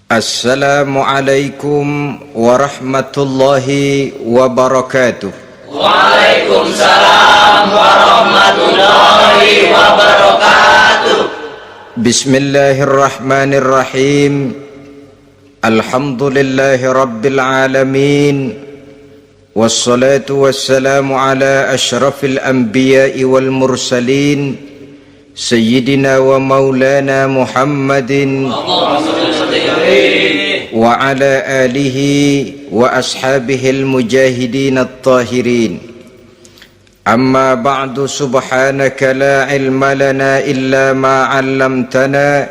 Assalamualaikum warahmatullahi wabarakatuh. Waalaikumsalam warahmatullahi wabarakatuh. Bismillahirrahmanirrahim. Alhamdulillahi rabbil alamin. Wassalatu wassalamu ala ashrafil anbiya'i wal mursalin, Sayyidina wa maulana Muhammadin wa ala alihi wa ashabihil mujahidin at-tahirin. Amma ba'du, subhanaka la ilma lana illa ma 'allamtana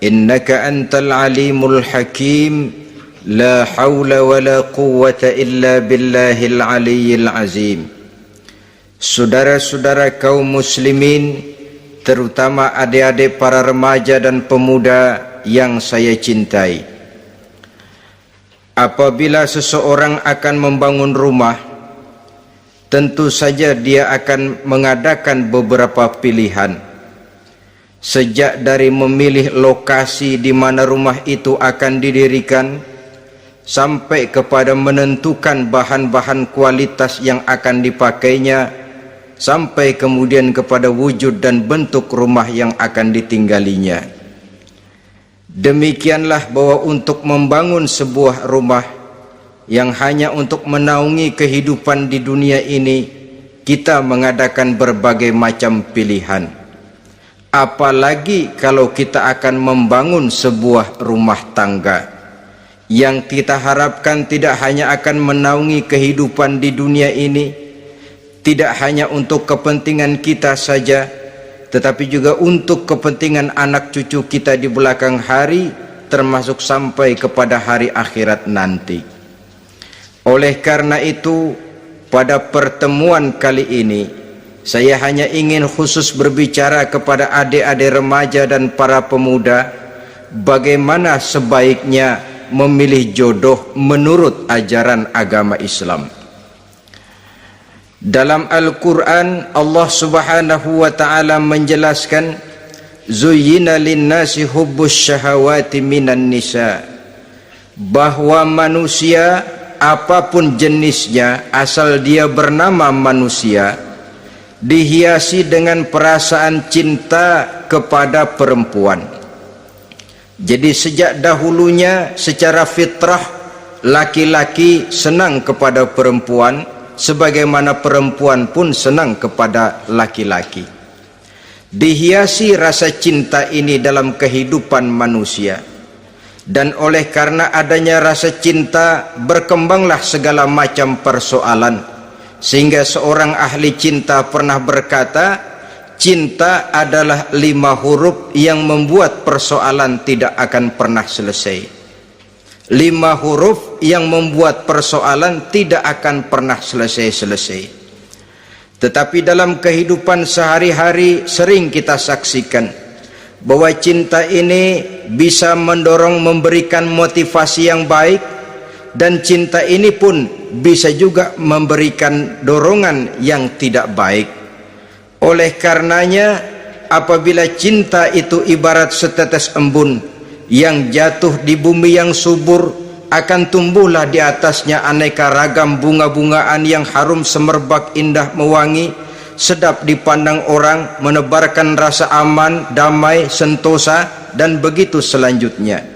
innaka antal alimul hakim. La hawla wa la quwwata illa billahil aliyyil azim. Saudara-saudara kaum muslimin, terutama adik-adik para remaja dan pemuda yang saya cintai, apabila seseorang akan membangun rumah, tentu saja dia akan mengadakan beberapa pilihan. Sejak dari memilih lokasi di mana rumah itu akan didirikan, sampai kepada menentukan bahan-bahan kualitas yang akan dipakainya, sampai kemudian kepada wujud dan bentuk rumah yang akan ditinggalinya. Demikianlah bahwa untuk membangun sebuah rumah yang hanya untuk menaungi kehidupan di dunia ini, kita mengadakan berbagai macam pilihan. Apalagi kalau kita akan membangun sebuah rumah tangga yang kita harapkan tidak hanya akan menaungi kehidupan di dunia ini, tidak hanya untuk kepentingan kita saja, tetapi juga untuk kepentingan anak cucu kita di belakang hari, termasuk sampai kepada hari akhirat nanti. Oleh karena itu, pada pertemuan kali ini, saya hanya ingin khusus berbicara kepada adik-adik remaja dan para pemuda, bagaimana sebaiknya memilih jodoh menurut ajaran agama Islam. Dalam Al-Quran, Allah subhanahu wa ta'ala menjelaskan, Zuyyina linnasi hubbus syahawati minan nisa, bahwa manusia apapun jenisnya, asal dia bernama manusia, dihiasi dengan perasaan cinta kepada perempuan. Jadi sejak dahulunya secara fitrah, laki-laki senang kepada perempuan, sebagaimana perempuan pun senang kepada laki-laki. Dihiasi rasa cinta ini dalam kehidupan manusia, dan oleh karena adanya rasa cinta, berkembanglah segala macam persoalan, sehingga seorang ahli cinta pernah berkata, cinta adalah 5 huruf yang membuat persoalan tidak akan pernah selesai. 5 huruf yang membuat persoalan tidak akan pernah selesai-selesai. Tetapi dalam kehidupan sehari-hari sering kita saksikan bahwa cinta ini bisa mendorong, memberikan motivasi yang baik, dan cinta ini pun bisa juga memberikan dorongan yang tidak baik. Oleh karenanya, apabila cinta itu ibarat setetes embun yang jatuh di bumi yang subur, akan tumbuhlah di atasnya aneka ragam bunga-bungaan yang harum semerbak, indah mewangi, sedap dipandang orang, menebarkan rasa aman, damai, sentosa, dan begitu selanjutnya.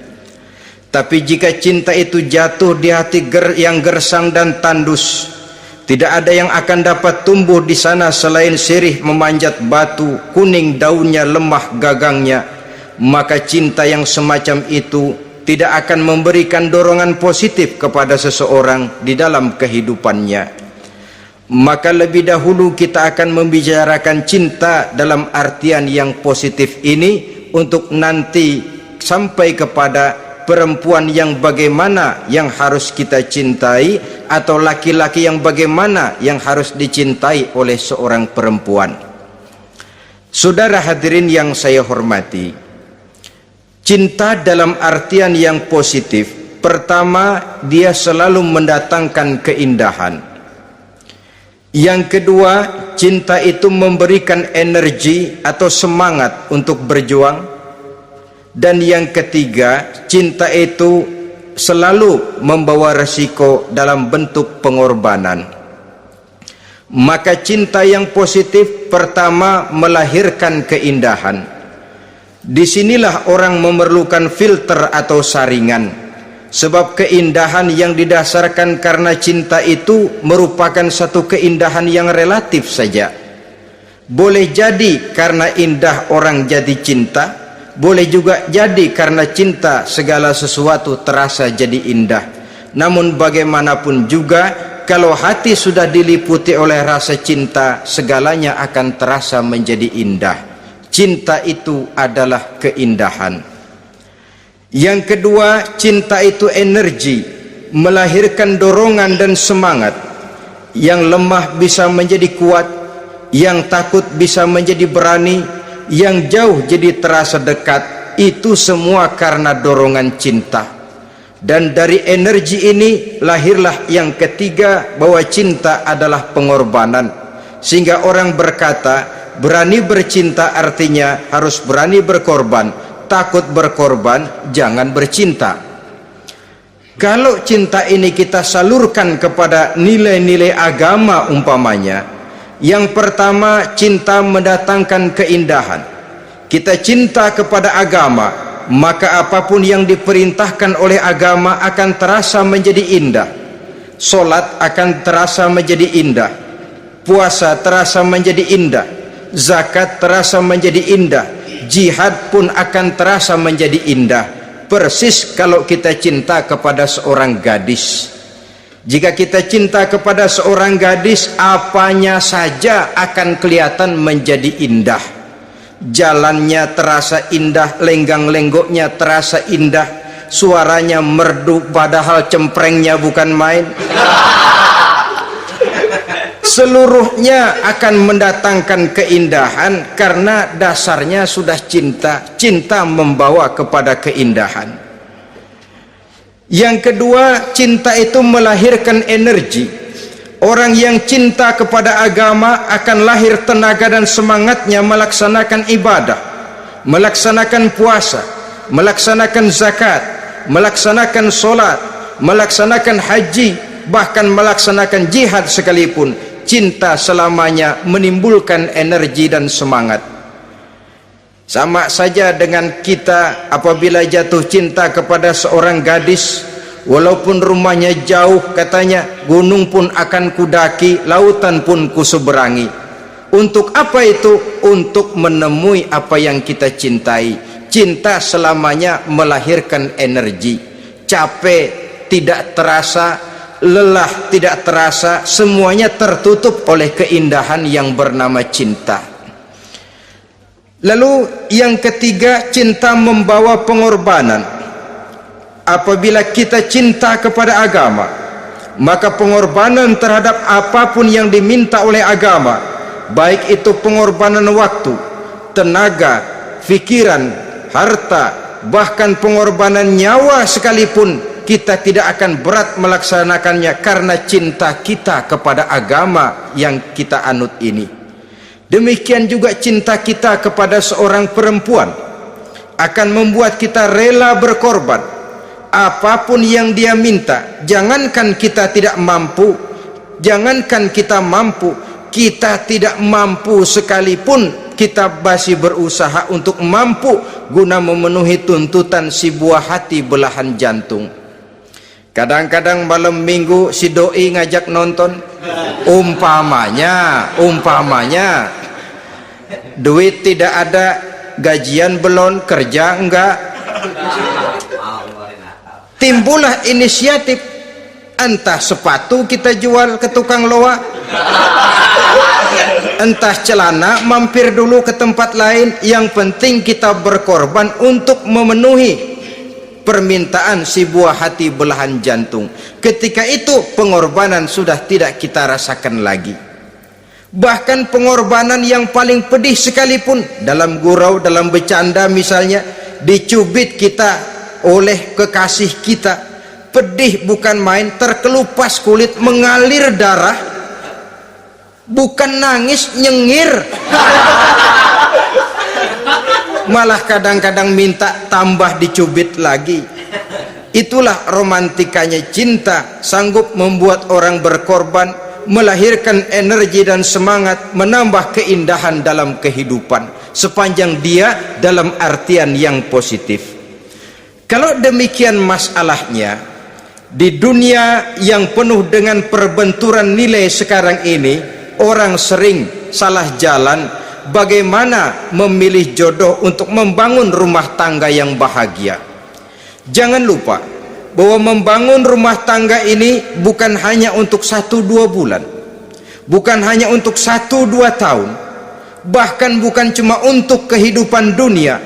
Tapi jika cinta itu jatuh di hati yang gersang dan tandus, tidak ada yang akan dapat tumbuh di sana selain sirih memanjat batu, kuning daunnya, lemah gagangnya, maka cinta yang semacam itu tidak akan memberikan dorongan positif kepada seseorang di dalam kehidupannya. Maka lebih dahulu kita akan membicarakan cinta dalam artian yang positif ini, untuk nanti sampai kepada perempuan yang bagaimana yang harus kita cintai, atau laki-laki yang bagaimana yang harus dicintai oleh seorang perempuan. Saudara hadirin yang saya hormati, cinta dalam artian yang positif, pertama, dia selalu mendatangkan keindahan. Yang kedua, cinta itu memberikan energi atau semangat untuk berjuang. Dan yang ketiga, cinta itu selalu membawa resiko dalam bentuk pengorbanan. Maka cinta yang positif pertama melahirkan keindahan. Disinilah orang memerlukan filter atau saringan, sebab keindahan yang didasarkan karena cinta itu merupakan satu keindahan yang relatif saja. Boleh jadi karena indah orang jadi cinta, boleh juga jadi karena cinta segala sesuatu terasa jadi indah. Namun bagaimanapun juga, kalau hati sudah diliputi oleh rasa cinta, segalanya akan terasa menjadi indah. Cinta itu adalah keindahan. Yang kedua, cinta itu energi, melahirkan dorongan dan semangat. Yang lemah bisa menjadi kuat, yang takut bisa menjadi berani, yang jauh jadi terasa dekat. Itu semua karena dorongan cinta. Dan dari energi ini lahirlah yang ketiga, bahwa cinta adalah pengorbanan. Sehingga orang berkata, berani bercinta artinya harus berani berkorban. Takut berkorban, jangan bercinta. Kalau cinta ini kita salurkan kepada nilai-nilai agama umpamanya, yang pertama, cinta mendatangkan keindahan. Kita cinta kepada agama, maka apapun yang diperintahkan oleh agama akan terasa menjadi indah. Solat akan terasa menjadi indah, puasa terasa menjadi indah, zakat terasa menjadi indah, jihad pun akan terasa menjadi indah. Persis kalau kita cinta kepada seorang gadis. Jika kita cinta kepada seorang gadis, apanya saja akan kelihatan menjadi indah. Jalannya terasa indah, lenggang-lenggoknya terasa indah, suaranya merdu padahal cemprengnya bukan main. Seluruhnya akan mendatangkan keindahan karena dasarnya sudah cinta. Cinta membawa kepada keindahan. Yang kedua, cinta itu melahirkan energi. Orang yang cinta kepada agama akan lahir tenaga dan semangatnya melaksanakan ibadah, melaksanakan puasa, melaksanakan zakat, melaksanakan solat, melaksanakan haji, bahkan melaksanakan jihad sekalipun. Cinta selamanya menimbulkan energi dan semangat. Sama saja dengan kita apabila jatuh cinta kepada seorang gadis, walaupun rumahnya jauh, katanya, gunung pun akan kudaki, lautan pun kuseberangi. Untuk apa itu? Untuk menemui apa yang kita cintai. Cinta selamanya melahirkan energi. Capek tidak terasa, lelah tidak terasa, semuanya tertutup oleh keindahan yang bernama cinta. Lalu yang ketiga, cinta membawa pengorbanan. Apabila kita cinta kepada agama, maka pengorbanan terhadap apapun yang diminta oleh agama, baik itu pengorbanan waktu, tenaga, pikiran, harta, bahkan pengorbanan nyawa sekalipun, kita tidak akan berat melaksanakannya karena cinta kita kepada agama yang kita anut ini. Demikian juga cinta kita kepada seorang perempuan akan membuat kita rela berkorban. Apapun yang dia minta, jangankan kita tidak mampu, jangankan kita mampu, kita tidak mampu sekalipun, kita masih berusaha untuk mampu guna memenuhi tuntutan si buah hati belahan jantung. Kadang-kadang malam minggu si doi ngajak nonton, umpamanya duit tidak ada, gajian belum, kerja enggak, timbullah inisiatif, entah sepatu kita jual ke tukang loa, entah celana mampir dulu ke tempat lain. Yang penting kita berkorban untuk memenuhi permintaan si buah hati belahan jantung. Ketika itu pengorbanan sudah tidak kita rasakan lagi. Bahkan pengorbanan yang paling pedih sekalipun, dalam gurau, dalam bercanda misalnya, dicubit kita oleh kekasih kita, pedih bukan main, terkelupas kulit, mengalir darah, bukan nangis, nyengir. malah kadang-kadang minta tambah dicubit lagi. Itulah romantikanya cinta, sanggup membuat orang berkorban, melahirkan energi dan semangat, menambah keindahan dalam kehidupan sepanjang dia dalam artian yang positif. Kalau demikian masalahnya, di dunia yang penuh dengan perbenturan nilai sekarang ini, orang sering salah jalan bagaimana memilih jodoh untuk membangun rumah tangga yang bahagia. Jangan lupa bahwa membangun rumah tangga ini bukan hanya untuk 1-2 bulan, bukan hanya untuk 1-2 tahun, bahkan bukan cuma untuk kehidupan dunia,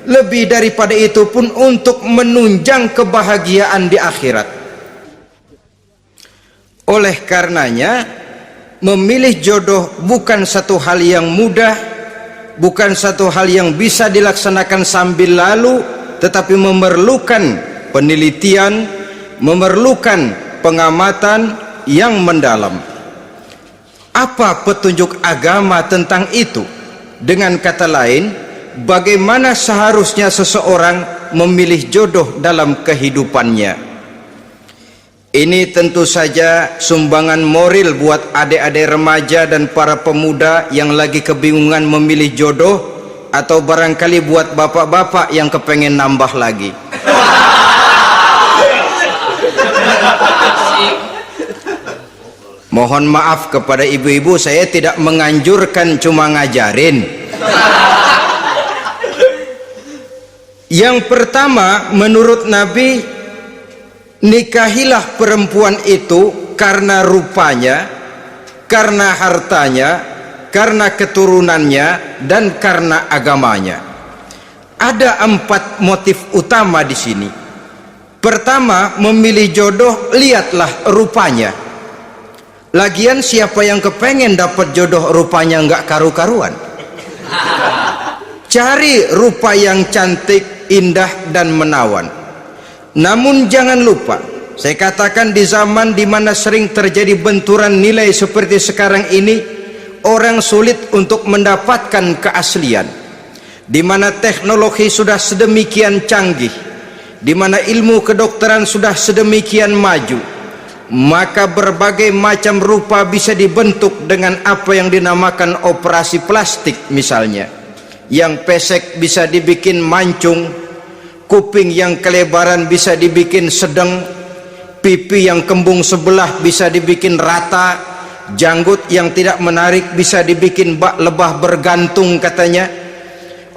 lebih daripada itu pun untuk menunjang kebahagiaan di akhirat. Oleh karenanya, memilih jodoh bukan satu hal yang mudah, bukan satu hal yang bisa dilaksanakan sambil lalu, tetapi memerlukan penelitian, memerlukan pengamatan yang mendalam. Apa petunjuk agama tentang itu? Dengan kata lain, bagaimana seharusnya seseorang memilih jodoh dalam kehidupannya? Ini tentu saja sumbangan moral buat adik-adik remaja dan para pemuda yang lagi kebingungan memilih jodoh, atau barangkali buat bapak-bapak yang kepengen nambah lagi. Mohon maaf kepada ibu-ibu, saya tidak menganjurkan, cuma ngajarin. Yang pertama, menurut Nabi, nikahilah perempuan itu karena rupanya, karena hartanya, karena keturunannya, dan karena agamanya. Ada 4 motif utama di sini. Pertama, memilih jodoh, lihatlah rupanya. Lagian siapa yang kepengen dapat jodoh rupanya nggak karu-karuan? Cari rupa yang cantik, indah, dan menawan. Namun jangan lupa, saya katakan di zaman di mana sering terjadi benturan nilai seperti sekarang ini, orang sulit untuk mendapatkan keaslian. Di mana teknologi sudah sedemikian canggih, di mana ilmu kedokteran sudah sedemikian maju, maka berbagai macam rupa bisa dibentuk dengan apa yang dinamakan operasi plastik misalnya. Yang pesek bisa dibikin mancung, kuping yang kelebaran bisa dibikin sedang, pipi yang kembung sebelah bisa dibikin rata, janggut yang tidak menarik bisa dibikin bak lebah bergantung katanya.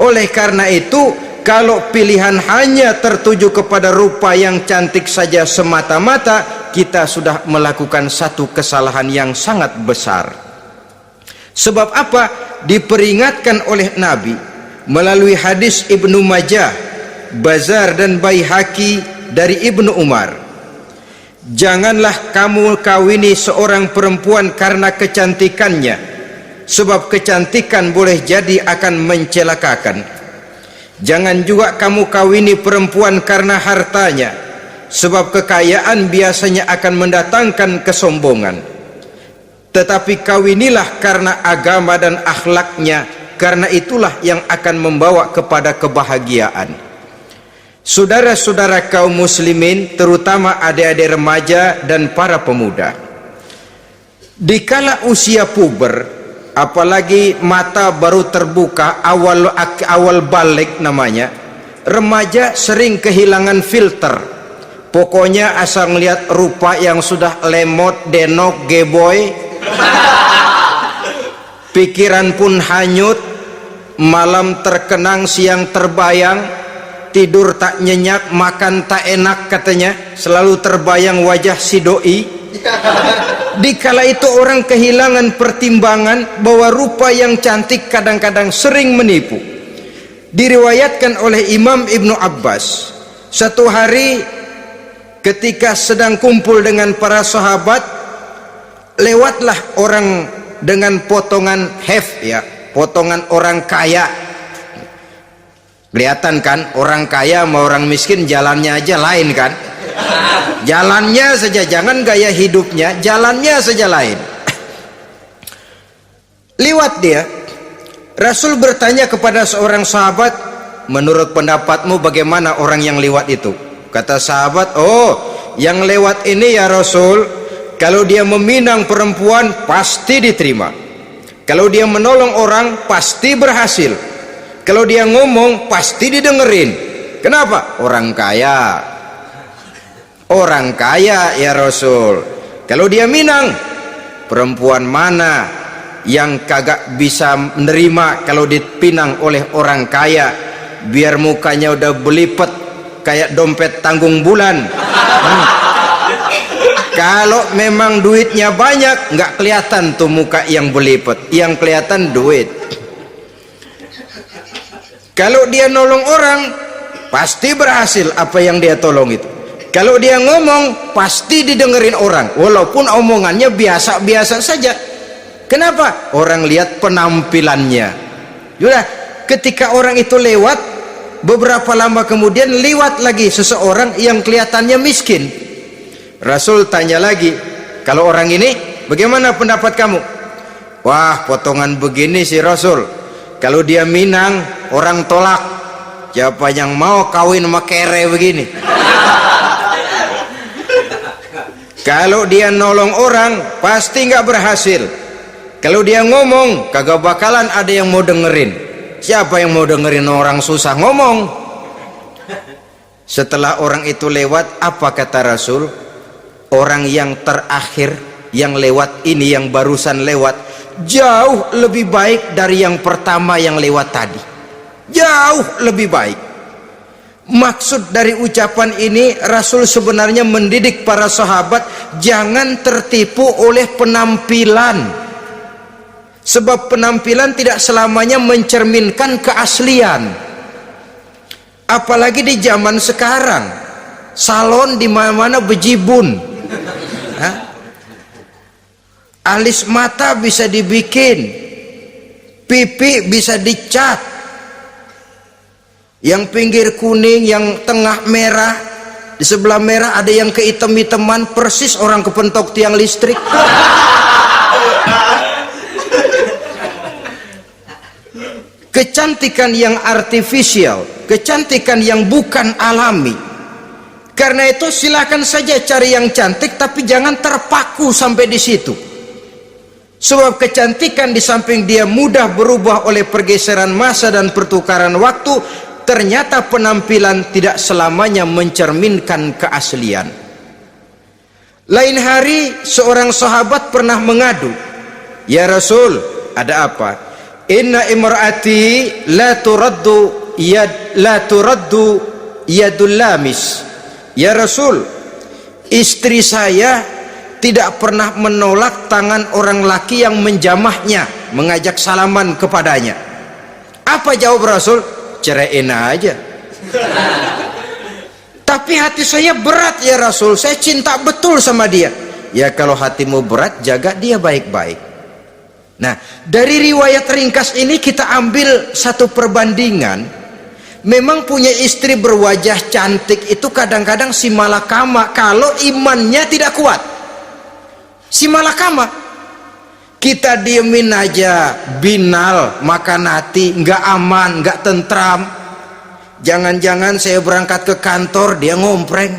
Oleh karena itu, kalau pilihan hanya tertuju kepada rupa yang cantik saja semata-mata, kita sudah melakukan satu kesalahan yang sangat besar. Sebab apa? Diperingatkan oleh Nabi melalui hadis Ibnu Majah, Bazar dan Baihaqi dari Ibnu Umar. Janganlah kamu kawini seorang perempuan karena kecantikannya, sebab kecantikan boleh jadi akan mencelakakan. Jangan juga kamu kawini perempuan karena hartanya, sebab kekayaan biasanya akan mendatangkan kesombongan. Tetapi kawinilah karena agama dan akhlaknya, karena itulah yang akan membawa kepada kebahagiaan. Saudara-saudara kaum muslimin, terutama adik-adik remaja dan para pemuda, dikala usia puber, apalagi mata baru terbuka, awal balik namanya, remaja sering kehilangan filter. Pokoknya asal ngelihat rupa yang sudah lemot, denok, geboy, pikiran pun hanyut, malam terkenang, siang terbayang, tidur tak nyenyak, makan tak enak katanya, selalu terbayang wajah si doi. Dikala itu orang kehilangan pertimbangan bahwa rupa yang cantik kadang-kadang sering menipu. Diriwayatkan oleh Imam Ibnu Abbas, satu hari ketika sedang kumpul dengan para sahabat, lewatlah orang dengan potongan potongan orang kaya. Kelihatan kan, orang kaya sama orang miskin jalannya aja lain kan? Jalannya saja, jangan gaya hidupnya, jalannya saja lain. Liwat dia, Rasul bertanya kepada seorang sahabat, menurut pendapatmu bagaimana orang yang lewat itu? Kata sahabat, oh yang lewat ini ya Rasul, kalau dia meminang perempuan pasti diterima, kalau dia menolong orang pasti berhasil, kalau dia ngomong pasti didengerin. Kenapa? Orang kaya. Orang kaya ya Rasul. Kalau dia minang, perempuan mana yang kagak bisa menerima kalau dipinang oleh orang kaya, biar mukanya udah belipet kayak dompet tanggung bulan. Kalau memang duitnya banyak, nggak kelihatan tuh muka yang belipet, yang kelihatan duit. Kalau dia nolong orang pasti berhasil apa yang dia tolong itu. Kalau dia ngomong pasti didengerin orang, walaupun omongannya biasa-biasa saja. Kenapa? Orang lihat penampilannya. Sudah, ketika orang itu lewat, beberapa lama kemudian lewat lagi seseorang yang kelihatannya miskin. Rasul tanya lagi, kalau orang ini bagaimana pendapat kamu? Wah, potongan begini sih Rasul, kalau dia minang orang tolak. Siapa yang mau kawin sama kere begini? Kalau dia nolong orang pasti nggak berhasil. Kalau dia ngomong kagak bakalan ada yang mau dengerin. Siapa yang mau dengerin orang susah ngomong? Setelah orang itu lewat, apa kata Rasul? Orang yang terakhir yang lewat ini, yang barusan lewat, jauh lebih baik dari yang pertama yang lewat tadi. Jauh lebih baik. Maksud dari ucapan ini, Rasul sebenarnya mendidik para sahabat jangan tertipu oleh penampilan, sebab penampilan tidak selamanya mencerminkan keaslian. Apalagi di zaman sekarang, salon di mana-mana bejibun. Alis mata bisa dibikin, pipi bisa dicat, yang pinggir kuning, yang tengah merah, di sebelah merah ada yang kehitam-hitaman, persis orang kepentok tiang listrik. Kecantikan yang artifisial, kecantikan yang bukan alami. Karena itu silakan saja cari yang cantik, tapi jangan terpaku sampai di situ. Sebab kecantikan di samping dia mudah berubah oleh pergeseran masa dan pertukaran waktu, ternyata penampilan tidak selamanya mencerminkan keaslian. Lain hari seorang sahabat pernah mengadu, ya Rasul, ada apa? Inna imraati la turaddu yadul lamis. Ya Rasul, istri saya tidak pernah menolak tangan orang laki yang menjamahnya, mengajak salaman kepadanya. Apa jawab Rasul? Ceraiin aja. Tapi hati saya berat ya Rasul, saya cinta betul sama dia. Ya kalau hatimu berat, jaga dia baik-baik. Nah, dari riwayat ringkas ini kita ambil satu perbandingan. Memang punya istri berwajah cantik itu kadang-kadang si malakama kalau imannya tidak kuat. Si malakama, kita diemin aja, binal, makan hati, nggak aman, nggak tentram. Jangan-jangan saya berangkat ke kantor, dia ngompreng.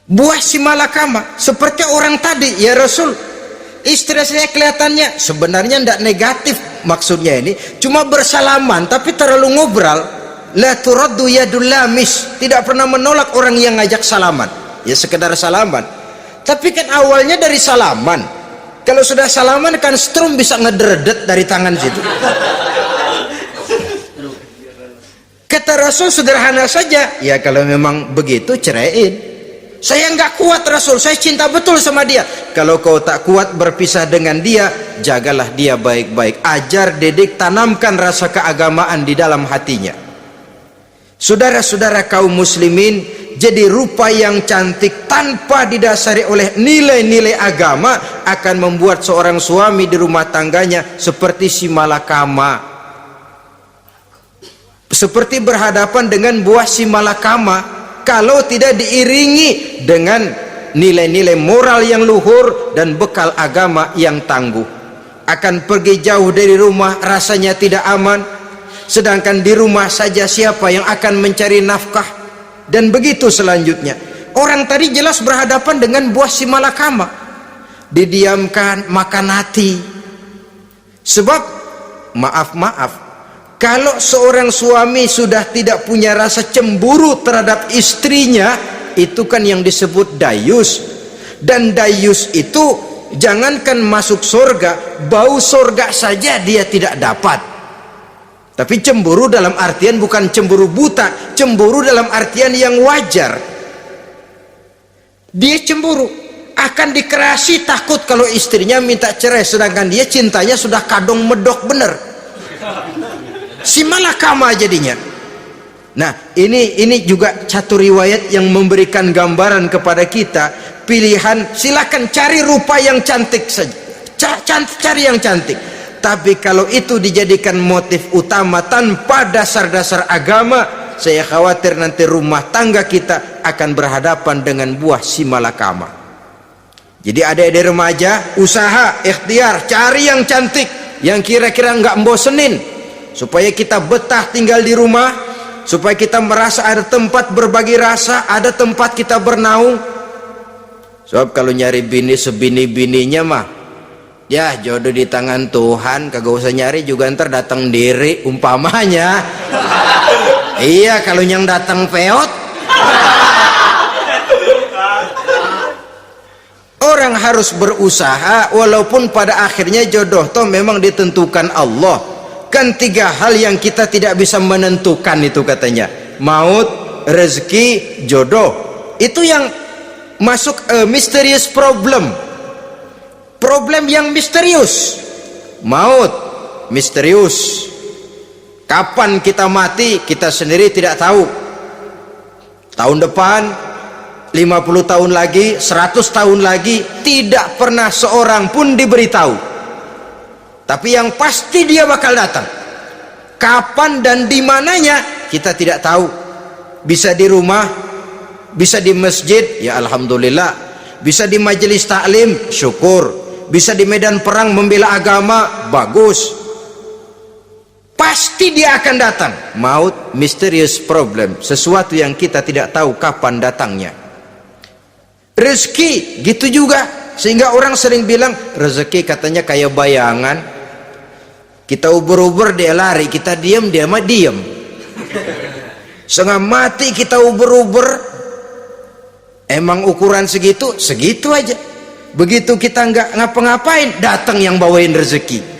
Buah si malakama, seperti orang tadi, ya Rasul, istri saya kelihatannya sebenarnya tidak negatif, maksudnya ini cuma bersalaman, tapi terlalu ngobrol. La turaddu yadul lamis, tidak pernah menolak orang yang ngajak salaman. Ya sekedar salaman, tapi kan awalnya dari salaman. Kalau sudah salaman kan strum bisa ngederdet dari tangan situ. Kata Rasul sederhana saja, ya kalau memang begitu ceraiin. Saya nggak kuat Rasul, saya cinta betul sama dia. Kalau kau tak kuat berpisah dengan dia, jagalah dia baik-baik, ajar, didik, tanamkan rasa keagamaan di dalam hatinya. Saudara-saudara kaum muslimin, jadi rupa yang cantik tanpa didasari oleh nilai-nilai agama akan membuat seorang suami di rumah tangganya seperti si malakama, seperti berhadapan dengan buah si malakama kalau tidak diiringi dengan nilai-nilai moral yang luhur dan bekal agama yang tangguh. akan pergi jauh dari rumah rasanya tidak aman, sedangkan di rumah saja siapa yang akan mencari nafkah? Dan begitu selanjutnya. Orang tadi jelas berhadapan dengan buah si malakama, didiamkan, makan hati. Sebab maaf, kalau seorang suami sudah tidak punya rasa cemburu terhadap istrinya, itu kan yang disebut dayus. Dan dayus itu jangankan masuk surga, bau surga saja dia tidak dapat. Tapi cemburu dalam artian bukan cemburu buta, cemburu dalam artian yang wajar. Dia cemburu, akan dikerasi, takut kalau istrinya minta cerai, sedangkan dia cintanya sudah kadung medok bener. Si malakama jadinya. Nah, ini juga satu riwayat yang memberikan gambaran kepada kita. Pilihan, silakan cari rupa yang cantik saja, cari yang cantik. Tapi kalau itu dijadikan motif utama tanpa dasar-dasar agama, saya khawatir nanti rumah tangga kita akan berhadapan dengan buah si malakama. Jadi adik-adik remaja, usaha, ikhtiar, cari yang cantik, yang kira-kira nggak membosenin, supaya kita betah tinggal di rumah, supaya kita merasa ada tempat berbagi rasa, ada tempat kita bernaung. Sebab kalau nyari bini sebini-bininya mah, ya jodoh di tangan Tuhan, kagak usah nyari juga ntar datang diri umpamanya. Iya, kalau yang datang peot. Orang harus berusaha, walaupun pada akhirnya jodoh toh memang ditentukan Allah. Kan 3 hal yang kita tidak bisa menentukan itu katanya. Maut, rezeki, jodoh. Itu yang masuk mysterious problem. Problem yang misterius. Maut misterius. Kapan kita mati kita sendiri tidak tahu. Tahun depan, 50 tahun lagi, 100 tahun lagi, tidak pernah seorang pun diberitahu. Tapi yang pasti dia bakal datang. Kapan dan di mananya kita tidak tahu. Bisa di rumah, bisa di masjid, ya alhamdulillah. Bisa di majelis taklim, syukur. Bisa di medan perang membela agama, bagus. Pasti dia akan datang. Maut, mysterious problem, sesuatu yang kita tidak tahu kapan datangnya. Rezeki gitu juga, sehingga orang sering bilang rezeki katanya kayak bayangan. Kita uber-uber dia lari, kita diam dia mah diam. Setengah mati kita uber-uber, emang ukuran segitu, segitu aja. Begitu kita nggak ngapa-ngapain, datang yang bawain rezeki.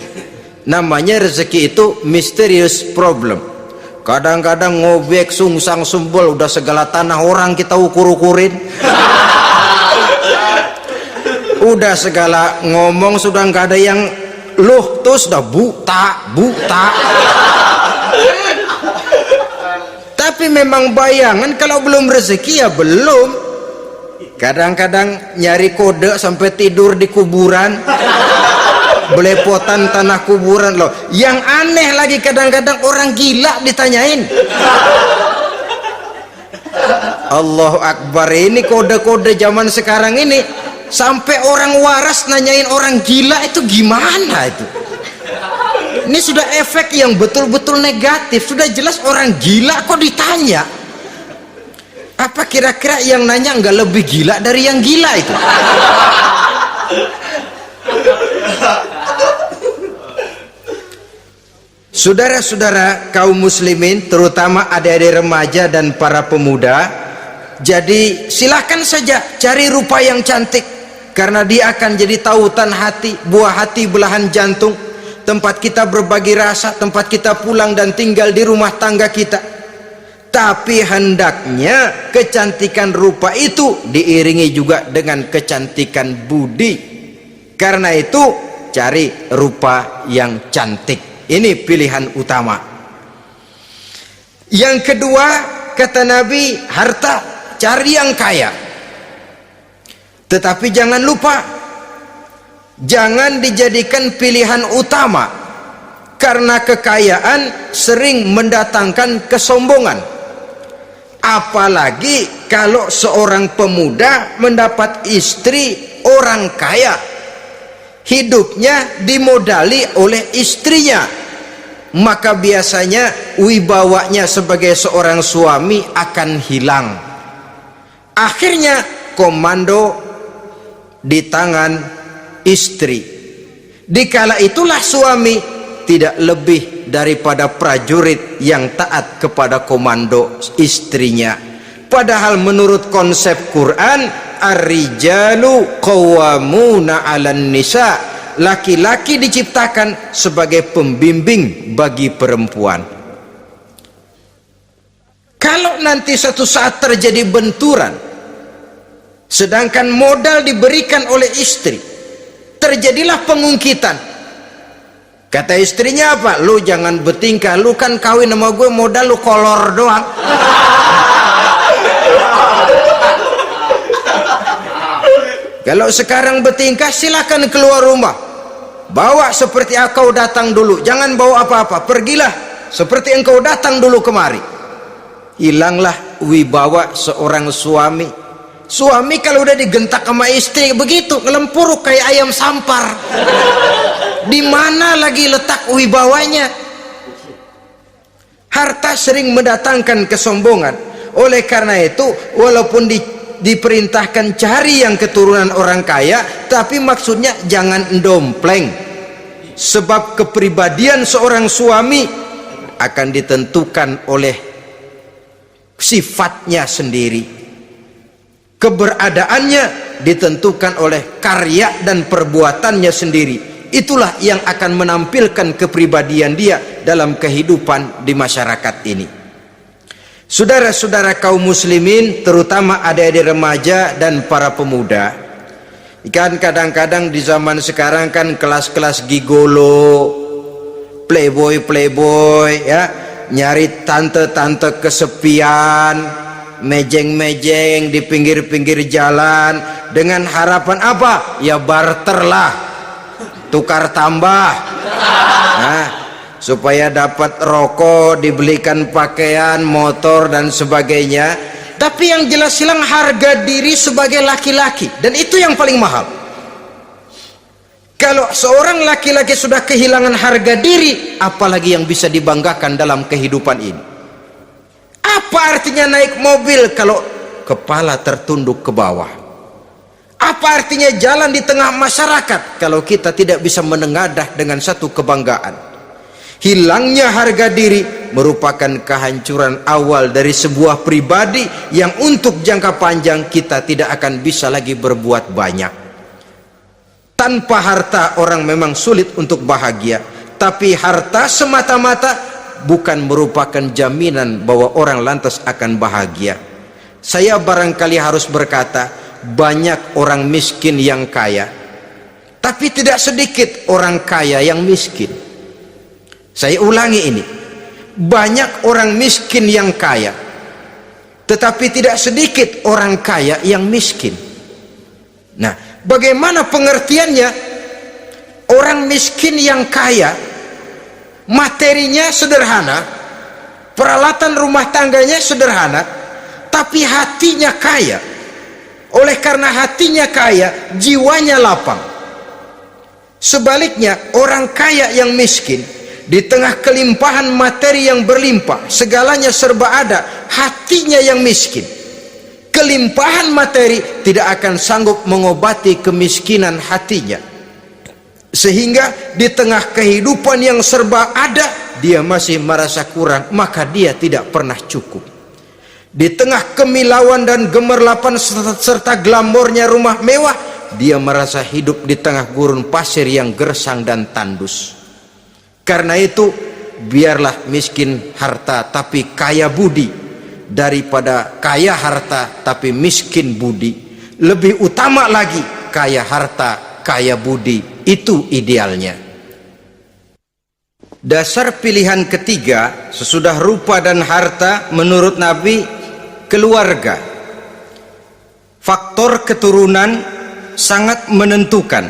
Namanya rezeki itu mysterious problem. Kadang-kadang ngobek sungsang sumbul, udah segala tanah orang kita ukur-ukurin. Udah segala ngomong sudah nggak ada yang loh, terus udah buta. Tapi memang bayangan, kalau belum rezeki ya belum. Kadang-kadang nyari kode sampai tidur di kuburan. Belepotan tanah kuburan loh. Yang aneh lagi kadang-kadang orang gila ditanyain. Allahu Akbar, ini kode-kode zaman sekarang ini sampai orang waras nanyain orang gila, itu gimana itu? Ini sudah efek yang betul-betul negatif. Sudah jelas orang gila kok ditanya. Apa kira-kira yang nanya nggak lebih gila dari yang gila itu? Saudara-saudara kaum muslimin, terutama adik-adik remaja dan para pemuda, jadi silakan saja cari rupa yang cantik, karena dia akan jadi tautan hati, buah hati belahan jantung, tempat kita berbagi rasa, tempat kita pulang dan tinggal di rumah tangga kita. Tapi hendaknya kecantikan rupa itu diiringi juga dengan kecantikan budi. Karena itu cari rupa yang cantik. Ini pilihan utama. Yang kedua, kata Nabi, harta, cari yang kaya. Tetapi jangan lupa, jangan dijadikan pilihan utama, karena kekayaan sering mendatangkan kesombongan. Apalagi kalau seorang pemuda mendapat istri orang kaya. hidupnya dimodali oleh istrinya, maka biasanya wibawanya sebagai seorang suami akan hilang. Akhirnya komando di tangan istri. Dikala itulah suami tidak lebih daripada prajurit yang taat kepada komando istrinya. Padahal menurut konsep Quran, ar-rijalu qawwamuna 'alan nisa, laki-laki diciptakan sebagai pembimbing bagi perempuan. Kalau nanti suatu saat terjadi benturan, sedangkan modal diberikan oleh istri, terjadilah pengungkitan. Kata istrinya apa? Lu jangan bertingkah, lu kan kawin sama gue, modal lu kolor doang. Kalau sekarang bertingkah, silakan keluar rumah, bawa seperti engkau datang dulu, jangan bawa apa-apa, pergilah seperti engkau datang dulu kemari. Hilanglah wibawa seorang suami. Suami kalau udah digentak sama istri begitu, ngelempuruk kayak ayam sampar. Di mana lagi letak wibawanya? Harta sering mendatangkan kesombongan. Oleh karena itu, walaupun diperintahkan cari yang keturunan orang kaya, tapi maksudnya jangan dompleng. Sebab kepribadian seorang suami akan ditentukan oleh sifatnya sendiri. Keberadaannya ditentukan oleh karya dan perbuatannya sendiri. Itulah yang akan menampilkan kepribadian dia dalam kehidupan di masyarakat ini. Saudara-saudara kaum muslimin, terutama adik-adik remaja dan para pemuda, kan kadang-kadang di zaman sekarang kan kelas-kelas gigolo, playboy ya, nyari tante-tante kesepian, mejeng-mejeng di pinggir-pinggir jalan dengan harapan apa? Ya barter lah, tukar tambah. Nah, supaya dapat rokok, dibelikan pakaian, motor dan sebagainya. Tapi yang jelas hilang harga diri sebagai laki-laki, dan itu yang paling mahal. Kalau seorang laki-laki sudah kehilangan harga diri, apalagi yang bisa dibanggakan dalam kehidupan ini? Apa artinya naik mobil kalau kepala tertunduk ke bawah? Apa artinya jalan di tengah masyarakat kalau kita tidak bisa menengadah dengan satu kebanggaan? Hilangnya harga diri merupakan kehancuran awal dari sebuah pribadi yang untuk jangka panjang kita tidak akan bisa lagi berbuat banyak. Tanpa harta orang memang sulit untuk bahagia, tapi harta semata-mata bukan merupakan jaminan bahwa orang lantas akan bahagia. Saya barangkali harus berkata, banyak orang miskin yang kaya, tapi tidak sedikit orang kaya yang miskin. Saya ulangi ini, banyak orang miskin yang kaya, tetapi tidak sedikit orang kaya yang miskin. Nah, bagaimana pengertiannya? Orang miskin yang kaya, materinya sederhana, peralatan rumah tangganya sederhana, tapi hatinya kaya. Oleh karena hatinya kaya, jiwanya lapang. Sebaliknya, orang kaya yang miskin, di tengah kelimpahan materi yang berlimpah, segalanya serba ada, hatinya yang miskin. Kelimpahan materi tidak akan sanggup mengobati kemiskinan hatinya. Sehingga di tengah kehidupan yang serba ada, dia masih merasa kurang, maka dia tidak pernah cukup. Di tengah kemilauan dan gemerlapan serta glamornya rumah mewah, dia merasa hidup di tengah gurun pasir yang gersang dan tandus. Karena itu, biarlah miskin harta tapi kaya budi, daripada kaya harta tapi miskin budi. Lebih utama lagi kaya harta, kaya budi. Itu idealnya. Dasar pilihan ketiga sesudah rupa dan harta menurut Nabi, keluarga. Faktor keturunan sangat menentukan.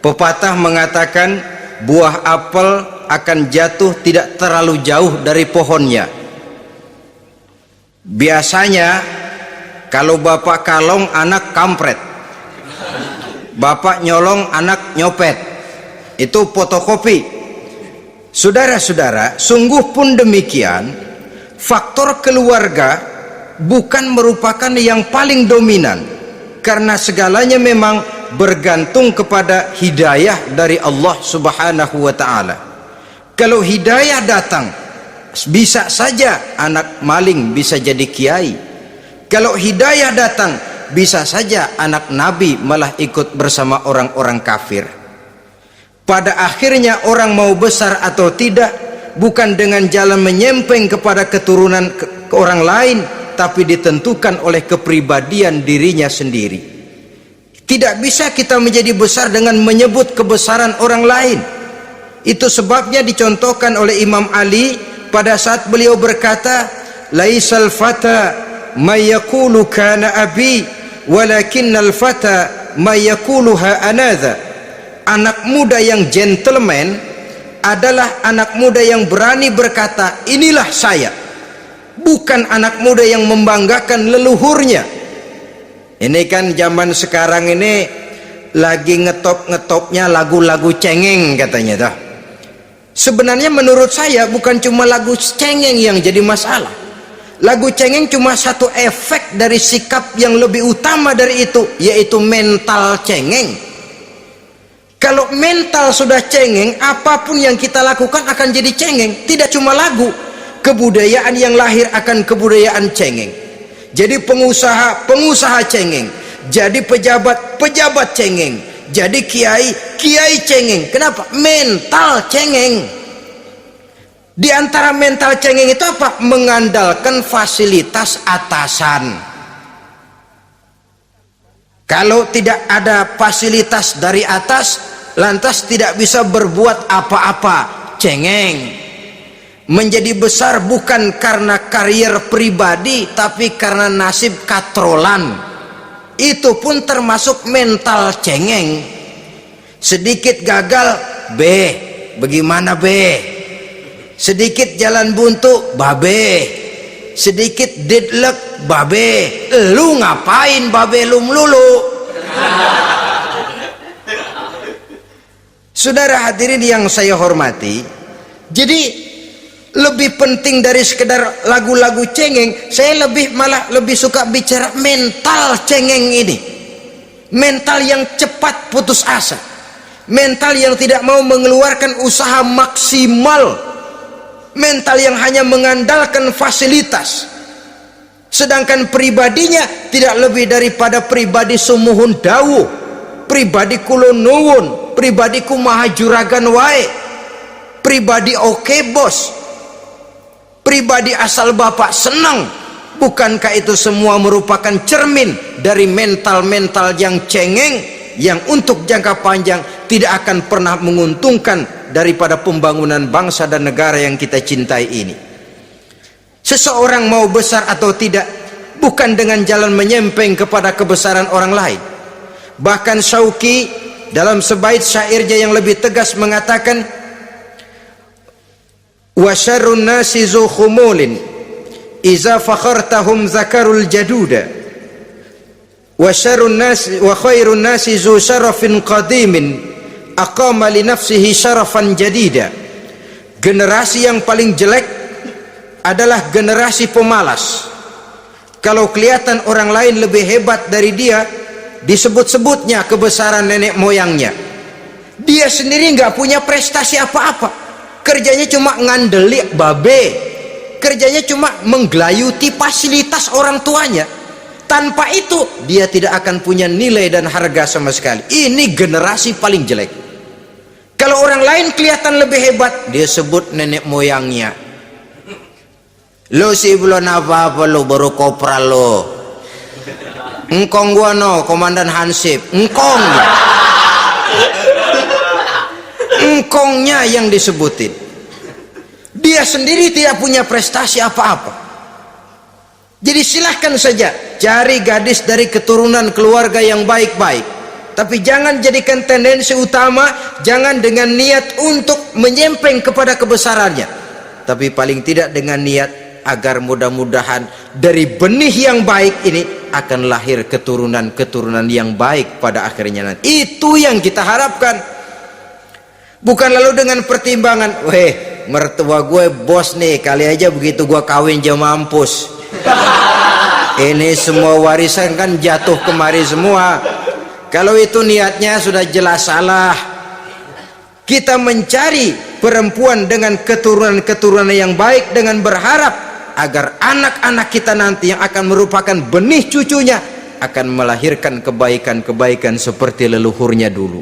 Pepatah mengatakan, buah apel akan jatuh tidak terlalu jauh dari pohonnya. Biasanya kalau bapak kalong, anak kampret. bapak nyolong, anak nyopet, itu fotokopi. Saudara-saudara, sungguh pun demikian, faktor keluarga bukan merupakan yang paling dominan, karena segalanya memang bergantung kepada hidayah dari Allah Subhanahu wa ta'ala. Kalau hidayah datang, bisa saja anak maling bisa jadi kiai. Kalau hidayah datang, bisa saja anak nabi malah ikut bersama orang-orang kafir. Pada akhirnya orang mau besar atau tidak bukan dengan jalan menyempeng kepada keturunan ke orang lain, tapi ditentukan oleh kepribadian dirinya sendiri. Tidak bisa kita menjadi besar dengan menyebut kebesaran orang lain. Itu sebabnya dicontohkan oleh Imam Ali pada saat beliau berkata, laisal fata may yaqulu kana abi walakinnal fata may yaquluha anadha. Anak muda yang gentleman adalah anak muda yang berani berkata, inilah saya, bukan anak muda yang membanggakan leluhurnya. Ini kan zaman sekarang ini lagi ngetopnya lagu-lagu cengeng katanya dah. Sebenarnya menurut saya bukan cuma lagu cengeng yang jadi masalah. Lagu cengeng cuma satu efek dari sikap yang lebih utama dari itu, yaitu mental cengeng. Kalau mental sudah cengeng, apapun yang kita lakukan akan jadi cengeng. Tidak cuma lagu, kebudayaan yang lahir akan kebudayaan cengeng. Jadi pengusaha cengeng, jadi pejabat cengeng, jadi kiai cengeng. Kenapa? Mental cengeng. Di antara mental cengeng itu apa? Mengandalkan fasilitas atasan. Kalau tidak ada fasilitas dari atas, lantas tidak bisa berbuat apa-apa, cengeng. Menjadi besar bukan karena karier pribadi, tapi karena nasib katrolan. Itu pun termasuk mental cengeng. Sedikit gagal, bagaimana sedikit jalan buntu, sedikit deadlock, lu ngapain lu melulu? Saudara hadirin yang saya hormati, jadi lebih penting dari sekedar lagu-lagu cengeng, saya malah lebih suka bicara mental cengeng ini. Mental yang cepat putus asa, mental yang tidak mau mengeluarkan usaha maksimal, mental yang hanya mengandalkan fasilitas, sedangkan pribadinya tidak lebih daripada pribadi sumuhun dawuh, pribadi kulo nuwun, pribadi kumaha juragan wae, pribadi oke bos, pribadi asal bapak senang. Bukankah itu semua merupakan cermin dari mental-mental yang cengeng, yang untuk jangka panjang tidak akan pernah menguntungkan daripada pembangunan bangsa dan negara yang kita cintai ini. Seseorang mau besar atau tidak bukan dengan jalan menyempeng kepada kebesaran orang lain. Bahkan Syauqi dalam sebaik syairnya yang lebih tegas mengatakan, wa syarrun nasi zu khumulin iza fakhartahum zakarul jaduda wa syarrun nasi wa khairun nasi zu syarafin qadimin aqama li nafsihi syarafan jadida. Generasi yang paling jelek adalah generasi pemalas. Kalau kelihatan orang lain lebih hebat dari dia, disebut-sebutnya kebesaran nenek moyangnya. Dia sendiri nggak punya prestasi apa-apa, kerjanya cuma ngandeli kerjanya cuma menggelayuti fasilitas orang tuanya. Tanpa itu dia tidak akan punya nilai dan harga sama sekali. Ini generasi paling jelek. Kalau orang lain kelihatan lebih hebat, dia sebut nenek moyangnya. Lo sih belum apa-apa, lo baru kopral lo. Engkong gua no, komandan Hansip. Engkongnya yang disebutin. Dia sendiri tidak punya prestasi apa-apa. Jadi silahkan saja cari gadis dari keturunan keluarga yang baik-baik, tapi jangan jadikan tendensi utama, jangan dengan niat untuk menyempeng kepada kebesarannya, tapi paling tidak dengan niat agar mudah-mudahan dari benih yang baik ini akan lahir keturunan-keturunan yang baik pada akhirnya nanti. Itu yang kita harapkan. Bukan lalu dengan pertimbangan, weh mertua gue bos nih, kali aja begitu gue kawin aja mampus. Ini semua warisan kan jatuh kemari semua. Kalau itu niatnya sudah jelas salah. Kita mencari perempuan dengan keturunan-keturunan yang baik dengan berharap agar anak-anak kita nanti yang akan merupakan benih cucunya akan melahirkan kebaikan-kebaikan seperti leluhurnya dulu.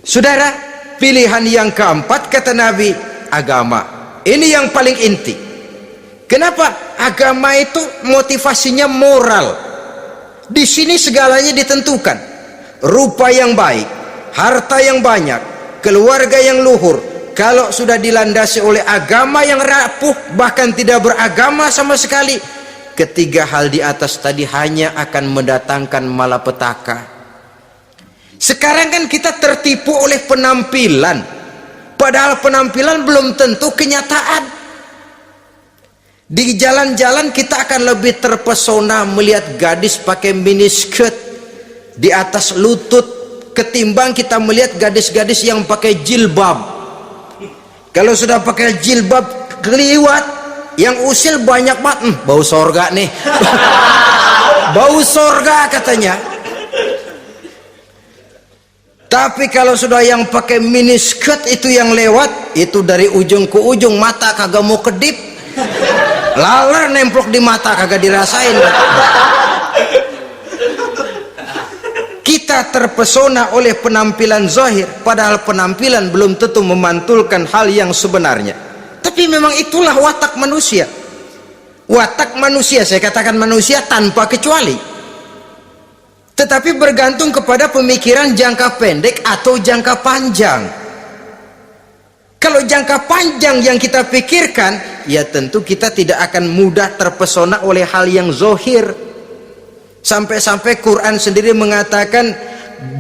Saudara, pilihan yang keempat kata Nabi, agama. Ini yang paling inti. Kenapa? Agama itu motivasinya moral. Di sini segalanya ditentukan. Rupa yang baik, harta yang banyak, keluarga yang luhur, kalau sudah dilandasi oleh agama yang rapuh, bahkan tidak beragama sama sekali, ketiga hal di atas tadi hanya akan mendatangkan malapetaka. Sekarang kan kita tertipu oleh penampilan, padahal penampilan belum tentu kenyataan. Di jalan-jalan kita akan lebih terpesona melihat gadis pakai miniskirt di atas lutut ketimbang kita melihat gadis-gadis yang pakai jilbab. Kalau sudah pakai jilbab keliwat, yang usil banyak banget, bau sorga nih. Bau sorga katanya. Tapi kalau sudah yang pakai miniskirt itu yang lewat, itu dari ujung ke ujung mata kagak mau kedip, laler nemplok di mata kagak dirasain. Kita terpesona oleh penampilan zahir, padahal penampilan belum tentu memantulkan hal yang sebenarnya. Tapi memang itulah watak manusia. Watak manusia, saya katakan manusia tanpa kecuali. Tetapi bergantung kepada pemikiran jangka pendek atau jangka panjang. Kalau jangka panjang yang kita pikirkan, ya tentu kita tidak akan mudah terpesona oleh hal yang zahir. Sampai-sampai Quran sendiri mengatakan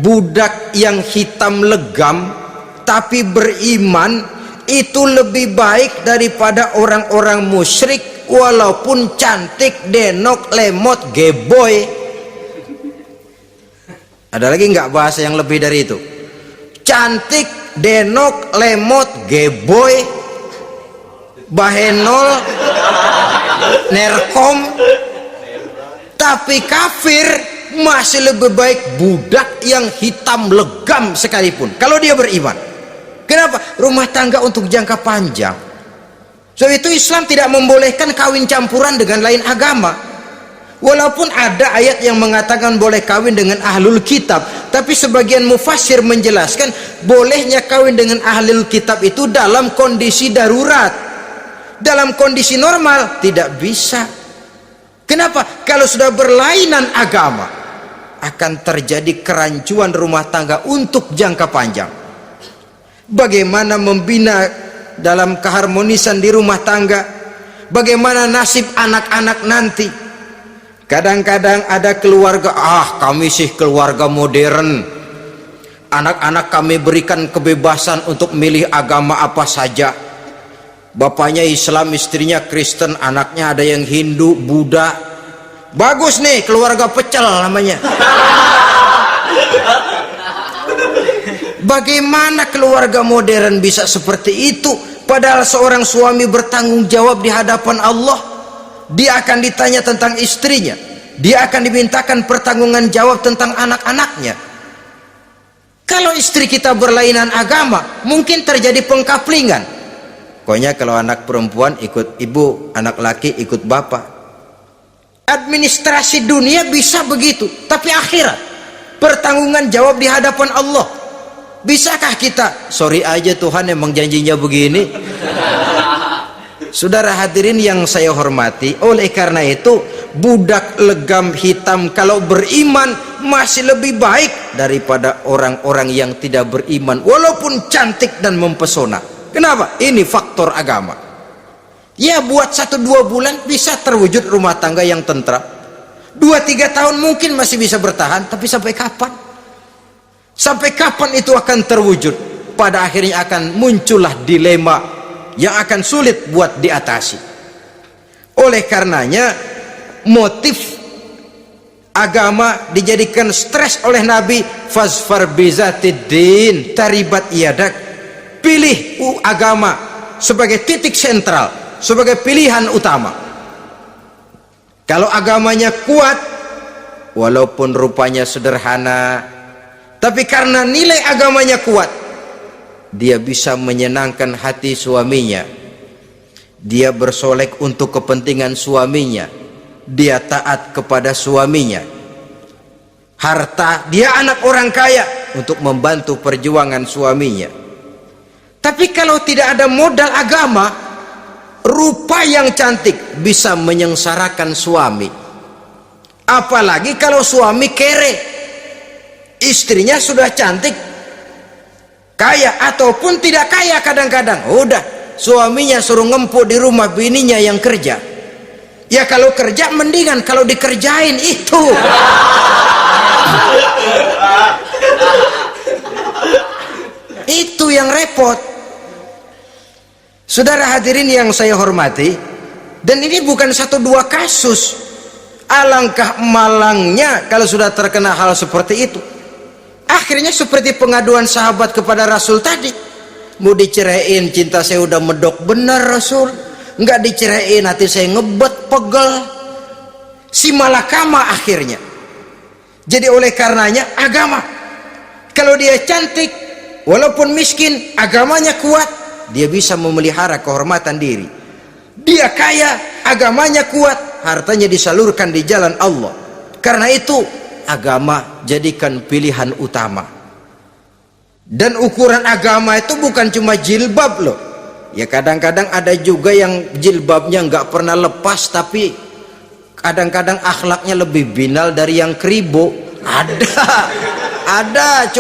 budak yang hitam legam tapi beriman itu lebih baik daripada orang-orang musyrik walaupun cantik, denok, lemot, geboy. Ada lagi nggak bahasa yang lebih dari itu? Cantik, denok, lemot, geboy, bahenol, nerkom, tapi kafir masih lebih baik budak yang hitam legam sekalipun kalau dia beriman. Kenapa? Rumah tangga untuk jangka panjang. Sebab itu Islam tidak membolehkan kawin campuran dengan lain agama. Walaupun ada ayat yang mengatakan boleh kawin dengan ahlul kitab, tapi sebagian mufassir menjelaskan bolehnya kawin dengan ahlul kitab itu dalam kondisi darurat. Dalam kondisi normal tidak bisa. Kenapa? Kalau sudah berlainan agama akan terjadi kerancuan rumah tangga untuk jangka panjang. Bagaimana membina dalam keharmonisan di rumah tangga? Bagaimana nasib anak-anak nanti? Kadang-kadang ada keluarga, kami sih keluarga modern, anak-anak kami berikan kebebasan untuk milih agama apa saja. Bapaknya Islam, istrinya Kristen, anaknya ada yang Hindu, Buddha. Bagus nih, keluarga pecel namanya. Bagaimana keluarga modern bisa seperti itu? Padahal seorang suami bertanggung jawab di hadapan Allah. Dia akan ditanya tentang istrinya, dia akan dimintakan pertanggungan jawab tentang anak-anaknya. Kalau istri kita berlainan agama, mungkin terjadi pengkaplingan. Pokoknya kalau anak perempuan ikut ibu, anak laki ikut bapak. Administrasi dunia bisa begitu, tapi akhirat pertanggungan jawab di hadapan Allah. Bisakah kita? Sorry aja Tuhan emang janjinya begini. Saudara hadirin yang saya hormati, oleh karena itu budak legam hitam kalau beriman masih lebih baik daripada orang-orang yang tidak beriman walaupun cantik dan mempesona. Kenapa? Ini faktor agama. Ya buat 1-2 bulan bisa terwujud rumah tangga yang tentram. 2-3 tahun mungkin masih bisa bertahan, tapi sampai kapan? Sampai kapan itu akan terwujud? Pada akhirnya akan muncullah dilema yang akan sulit buat diatasi. Oleh karenanya motif agama dijadikan stres oleh Nabi. Fazfar bizatiddin taribat yadak, pilih agama sebagai titik sentral, sebagai pilihan utama. Kalau agamanya kuat, walaupun rupanya sederhana, tapi karena nilai agamanya kuat, dia bisa menyenangkan hati suaminya, dia bersolek untuk kepentingan suaminya, dia taat kepada suaminya. Harta, dia anak orang kaya untuk membantu perjuangan suaminya. Tapi kalau tidak ada modal agama, rupa yang cantik bisa menyengsarakan suami. Apalagi kalau suami kere, istrinya sudah cantik, kaya ataupun tidak kaya, kadang-kadang udah suaminya suruh ngempuk di rumah, bininya yang kerja. Ya kalau kerja mendingan kalau dikerjain itu. Itu yang repot. Saudara hadirin yang saya hormati, dan ini bukan satu dua kasus. Alangkah malangnya kalau sudah terkena hal seperti itu. Akhirnya seperti pengaduan sahabat kepada Rasul tadi, mau diceraiin, cinta saya udah medok bener Rasul, nggak diceraiin hati saya ngebet pegel, si malakama akhirnya. Jadi oleh karenanya agama, kalau dia cantik walaupun miskin, agamanya kuat, dia bisa memelihara kehormatan diri. Dia kaya, agamanya kuat, hartanya disalurkan di jalan Allah. Karena itu agama jadikan pilihan utama. Dan ukuran agama itu bukan cuma jilbab loh. Ya kadang-kadang ada juga yang jilbabnya nggak pernah lepas, tapi kadang-kadang akhlaknya lebih binal dari yang kribo. Ada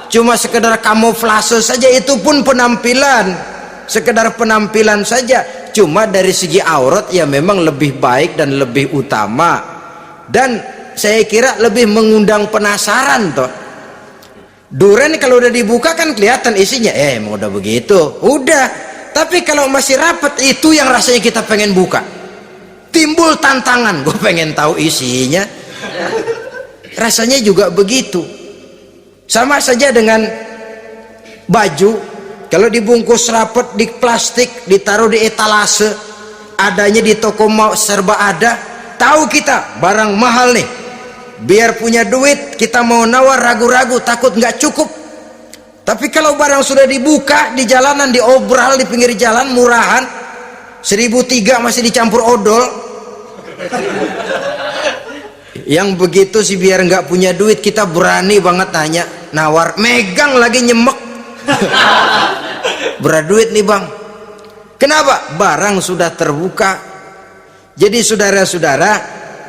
cuma sekedar kamuflase saja, itu pun penampilan, sekedar penampilan saja. Cuma dari segi aurat ya memang lebih baik dan lebih utama, dan saya kira lebih mengundang penasaran toh. Duren kalau udah dibuka kan kelihatan isinya, emang udah begitu, udah. Tapi kalau masih rapat, itu yang rasanya kita pengen buka, timbul tantangan, gue pengen tahu isinya. Rasanya juga begitu. Sama saja dengan baju, kalau dibungkus rapat di plastik, ditaruh di etalase, adanya di toko mau serba ada, tahu kita barang mahal nih, biar punya duit kita mau nawar ragu-ragu, takut nggak cukup. Tapi kalau barang sudah dibuka di jalanan, diobral di pinggir jalan, murahan 1.003 masih dicampur odol. Yang begitu sih biar nggak punya duit kita berani banget tanya, nawar, megang lagi nyemek. Berat duit nih bang. Kenapa? Barang sudah terbuka. Jadi saudara-saudara,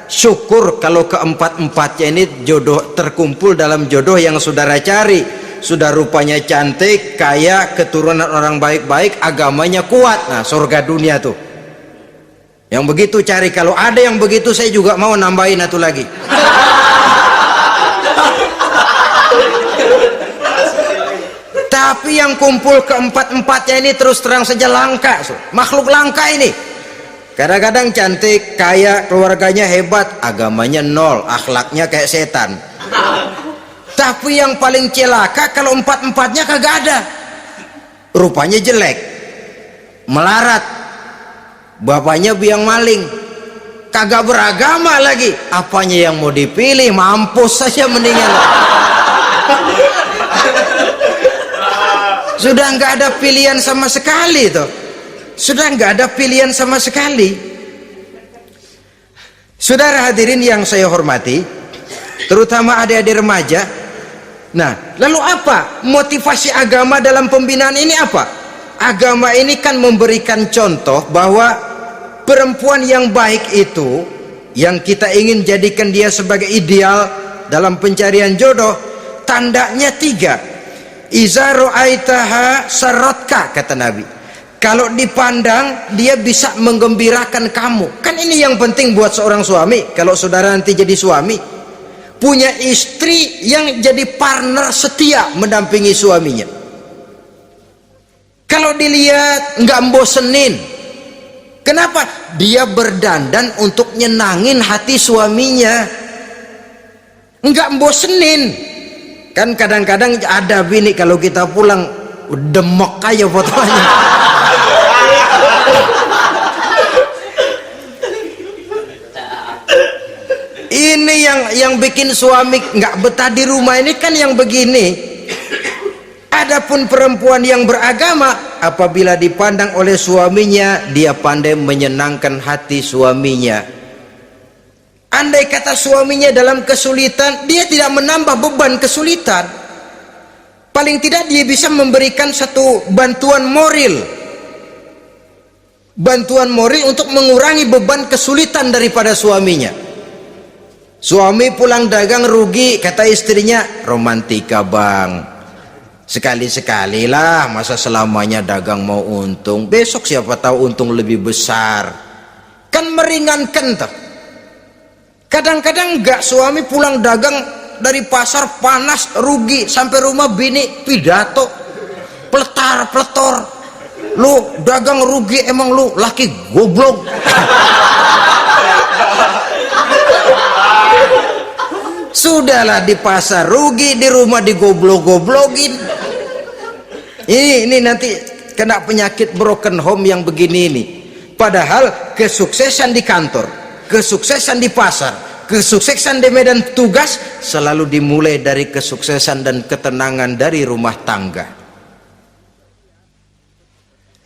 syukur kalau keempat-empatnya ini jodoh terkumpul dalam jodoh yang saudara cari. Sudah rupanya cantik, kaya, keturunan orang baik-baik, agamanya kuat. Nah surga dunia tuh yang begitu cari. Kalau ada yang begitu saya juga mau nambahin satu lagi. Tapi yang kumpul keempat-empatnya ini terus terang saja langka, makhluk langka ini. Kadang-kadang cantik, kaya, keluarganya hebat, agamanya nol, akhlaknya kayak setan. Tapi yang paling celaka kalau empat-empatnya kagak ada, rupanya jelek, melarat, bapaknya biang maling, kagak beragama lagi. Apanya yang mau dipilih? Mampus saja mendingan. Sudah nggak ada pilihan sama sekali tuh. Sudah nggak ada pilihan sama sekali. Saudara hadirin yang saya hormati, terutama adik-adik remaja. Nah, lalu apa motivasi agama dalam pembinaan ini apa? Agama ini kan memberikan contoh bahwa perempuan yang baik itu, yang kita ingin jadikan dia sebagai ideal dalam pencarian jodoh, tandanya 3. Iza ra'aitaha sarratka, kata Nabi. Kalau dipandang dia bisa menggembirakan kamu. Kan ini yang penting buat seorang suami. Kalau saudara nanti jadi suami, punya istri yang jadi partner setia mendampingi suaminya. Kalau dilihat nggak bosenin, Kenapa? Dia berdandan untuk nyenangin hati suaminya, enggak bosenin. Kan kadang-kadang ada bini kalau kita pulang demok aja fotonya. Ini yang bikin suami nggak betah di rumah ini kan yang begini. Adapun perempuan yang beragama, apabila dipandang oleh suaminya, dia pandai menyenangkan hati suaminya. Andai kata suaminya dalam kesulitan, dia tidak menambah beban kesulitan. Paling tidak dia bisa memberikan satu bantuan moral. Bantuan moral untuk mengurangi beban kesulitan daripada suaminya. Suami pulang dagang rugi, kata istrinya, romantika bang. Sekali-sekali lah, masa selamanya dagang mau untung. Besok siapa tahu untung lebih besar. Kan meringankan tuh. Kadang-kadang enggak, suami pulang dagang dari pasar panas rugi, sampai rumah bini pidato pletor. Lu dagang rugi, emang lu laki goblok. Sudahlah, di pasar rugi, di rumah digoblok-goblokin. Ini nanti kena penyakit broken home yang begini ini. Padahal kesuksesan di kantor, kesuksesan di pasar, kesuksesan di medan tugas selalu dimulai dari kesuksesan dan ketenangan dari rumah tangga.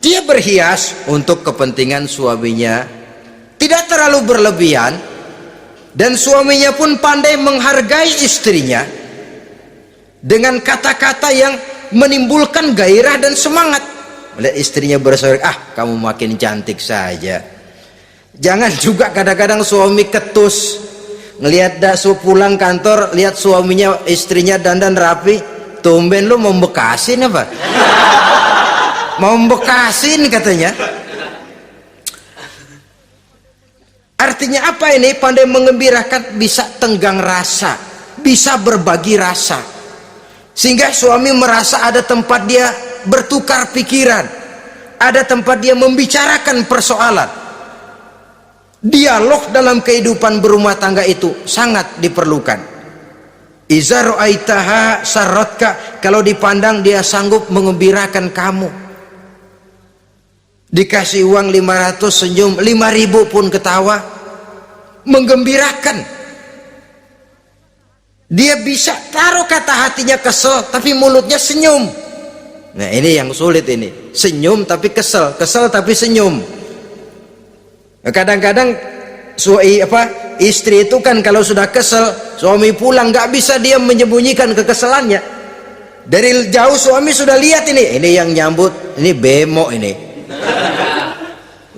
Dia berhias untuk kepentingan suaminya, tidak terlalu berlebihan, dan suaminya pun pandai menghargai istrinya dengan kata-kata yang menimbulkan gairah dan semangat. Melihat istrinya bersorak, kamu makin cantik saja. Jangan juga kadang-kadang suami ketus, ngelihat daksu pulang kantor, lihat suaminya, istrinya dandan rapi, tumben lu mau bekasin apa? Mau bekasin katanya. Artinya apa ini? Pandai mengembirakan, bisa tenggang rasa, bisa berbagi rasa, sehingga suami merasa ada tempat dia bertukar pikiran, ada tempat dia membicarakan persoalan. Dialog dalam kehidupan berumah tangga itu sangat diperlukan. Iza ra'aitaha sarratka, kalau dipandang dia sanggup mengembirakan kamu. Dikasih uang 500 senyum, 5.000 pun ketawa, menggembirakan. Dia bisa taruh kata hatinya kesel, tapi mulutnya senyum. Nah ini yang sulit ini, senyum tapi kesel, kesel tapi senyum. Kadang-kadang istri itu kan kalau sudah kesel, suami pulang nggak bisa dia menyembunyikan kekesalannya. Dari jauh suami sudah lihat ini yang nyambut, ini bemo ini,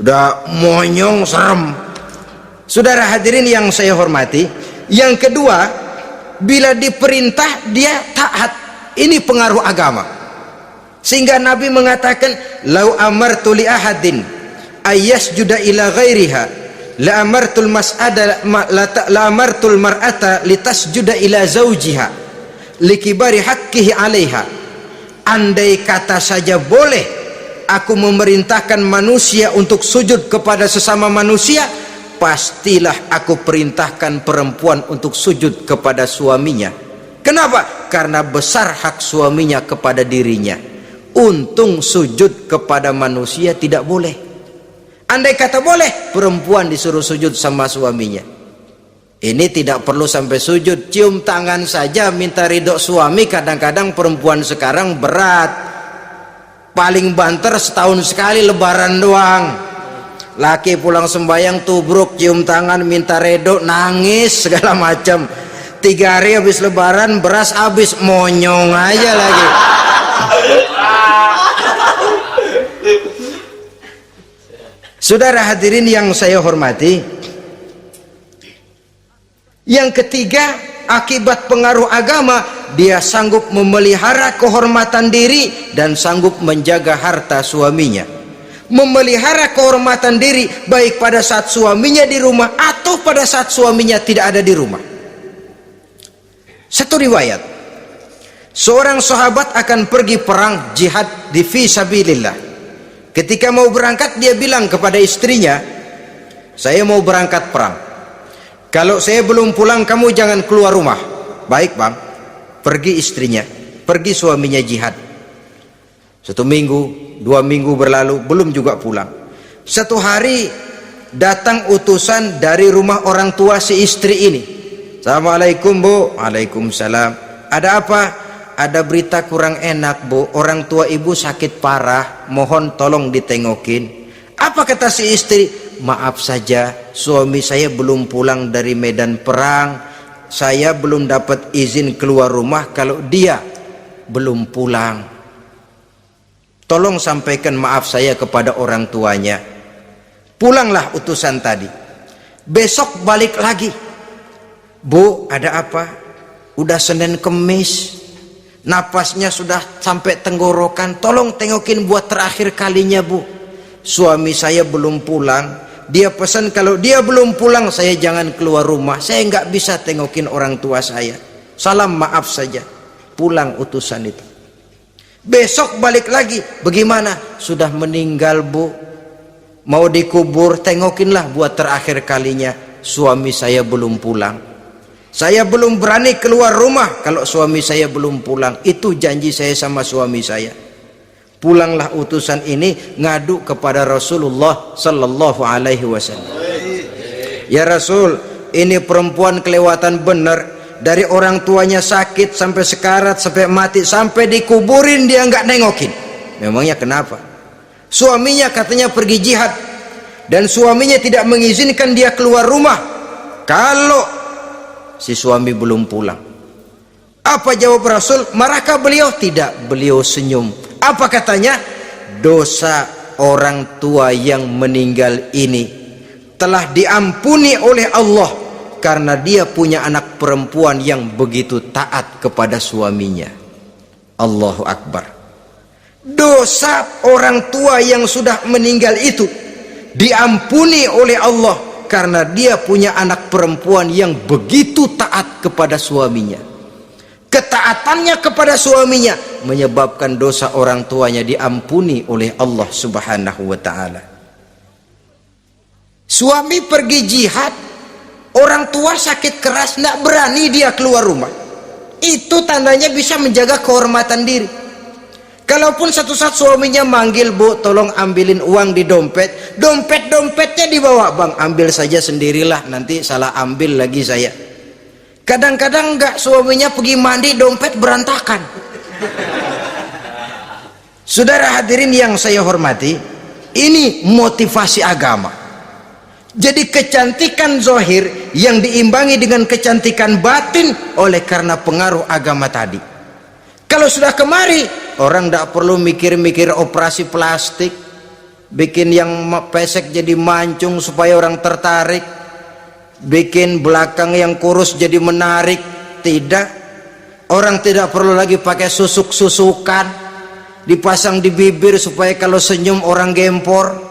udah monyong serem. Saudara hadirin yang saya hormati, yang kedua, bila diperintah dia taat. Ini pengaruh agama, sehingga Nabi mengatakan, lau amartu li ahadin ayyasjuda ila ghairiha la amartul mas'ada la amartul mar'ata litasjuda ila zawjiha likibari haqqihi 'alaiha. Andai kata saja boleh aku memerintahkan manusia untuk sujud kepada sesama manusia, pastilah aku perintahkan perempuan untuk sujud kepada suaminya. Kenapa? Karena besar hak suaminya kepada dirinya. Untung sujud kepada manusia tidak boleh. Andai kata boleh, perempuan disuruh sujud sama suaminya. Ini tidak perlu sampai sujud, cium tangan saja minta ridho suami. Kadang-kadang perempuan sekarang berat, paling banter setahun sekali lebaran doang. Laki pulang sembahyang tubruk, cium tangan minta redo, nangis segala macam. 3 hari habis lebaran beras habis, monyong aja lagi. Saudara hadirin yang saya hormati, yang ketiga, akibat pengaruh agama, dia sanggup memelihara kehormatan diri dan sanggup menjaga harta suaminya. Memelihara kehormatan diri baik pada saat suaminya di rumah atau pada saat suaminya tidak ada di rumah. Satu riwayat, seorang sahabat akan pergi perang jihad di fi sabilillah. Ketika mau berangkat dia bilang kepada istrinya, saya mau berangkat perang. Kalau saya belum pulang kamu jangan keluar rumah. Baik bang. Pergi istrinya, pergi suaminya jihad. 1 minggu, 2 minggu berlalu, belum juga pulang. Satu hari datang utusan dari rumah orang tua si istri ini. Assalamualaikum bu. Waalaikumsalam. Ada apa? Ada berita kurang enak bu, orang tua ibu sakit parah, mohon tolong ditengokin. Apa kata si istri? Maaf saja, suami saya belum pulang dari medan perang, saya belum dapat izin keluar rumah kalau dia belum pulang. Tolong sampaikan maaf saya kepada orang tuanya. Pulanglah utusan tadi. Besok balik lagi. Bu, ada apa? Udah Senin Kemis, napasnya sudah sampai tenggorokan, tolong tengokin buat terakhir kalinya bu. Suami saya belum pulang, dia pesan kalau dia belum pulang saya jangan keluar rumah, saya nggak bisa tengokin orang tua saya. Salam maaf saja. Pulang utusan itu. Besok balik lagi, bagaimana? Sudah meninggal bu, mau dikubur, tengokinlah buat terakhir kalinya. Suami saya belum pulang, saya belum berani keluar rumah kalau suami saya belum pulang. Itu janji saya sama suami saya. Pulanglah utusan ini ngadu kepada Rasulullah sallallahu alaihi wasallam. Ya Rasul, ini perempuan kelewatan benar. Dari orang tuanya sakit sampai sekarat, sampai mati, sampai dikuburin dia nggak nengokin. Memangnya kenapa? Suaminya katanya pergi jihad dan suaminya tidak mengizinkan dia keluar rumah kalau si suami belum pulang. Apa jawab Rasul? Marahkah beliau? Tidak, beliau senyum. Apa katanya? Dosa orang tua yang meninggal ini telah diampuni oleh Allah karena dia punya anak perempuan yang begitu taat kepada suaminya. Allahu Akbar. Dosa orang tua yang sudah meninggal itu diampuni oleh Allah karena dia punya anak perempuan yang begitu taat kepada suaminya. Ketaatannya kepada suaminya menyebabkan dosa orang tuanya diampuni oleh Allah Subhanahu wa ta'ala. Suami pergi jihad, orang tua sakit keras, tidak berani dia keluar rumah. Itu tandanya bisa menjaga kehormatan diri. Kalaupun satu saat suaminya manggil, bu tolong ambilin uang di dompet, dompetnya dibawa, bang ambil saja sendirilah, nanti salah ambil lagi saya. Kadang-kadang enggak, suaminya pergi mandi, dompet berantakan. Saudara hadirin yang saya hormati, ini motivasi agama. Jadi kecantikan zahir yang diimbangi dengan kecantikan batin oleh karena pengaruh agama tadi. Kalau sudah kemari, orang tidak perlu mikir-mikir operasi plastik, bikin yang pesek jadi mancung supaya orang tertarik, bikin belakang yang kurus jadi menarik. Tidak, orang tidak perlu lagi pakai susuk-susukan, dipasang di bibir supaya kalau senyum orang gempor,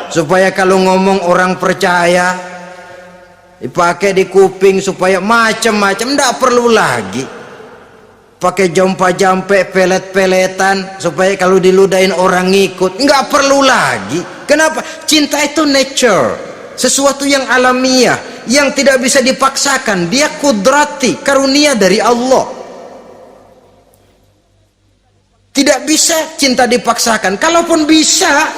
supaya kalau ngomong orang percaya, dipakai di kuping supaya macam-macam. Tidak perlu lagi pakai jompa-jampe, pelet-peletan supaya kalau diludahin orang ngikut. Nggak perlu lagi. Kenapa? Cinta itu nature, sesuatu yang alamiah, yang tidak bisa dipaksakan. Dia kudrati, karunia dari Allah. Tidak bisa cinta dipaksakan. Kalaupun bisa,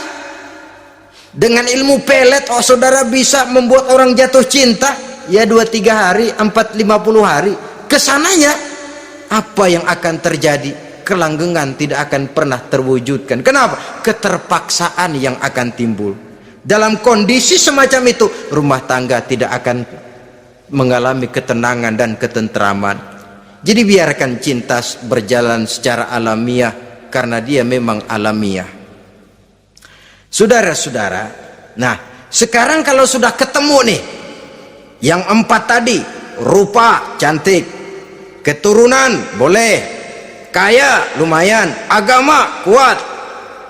dengan ilmu pelet, oh saudara bisa membuat orang jatuh cinta, ya 2-3 hari, 4-50 hari. Kesananya apa yang akan terjadi? Kelanggengan tidak akan pernah terwujudkan. Kenapa? Keterpaksaan yang akan timbul. Dalam kondisi semacam itu, rumah tangga tidak akan mengalami ketenangan dan ketentraman. Jadi biarkan cinta berjalan secara alamiah, karena dia memang alamiah. Saudara-saudara, nah sekarang kalau sudah ketemu nih yang 4 tadi, rupa cantik, keturunan boleh, kaya lumayan, agama kuat,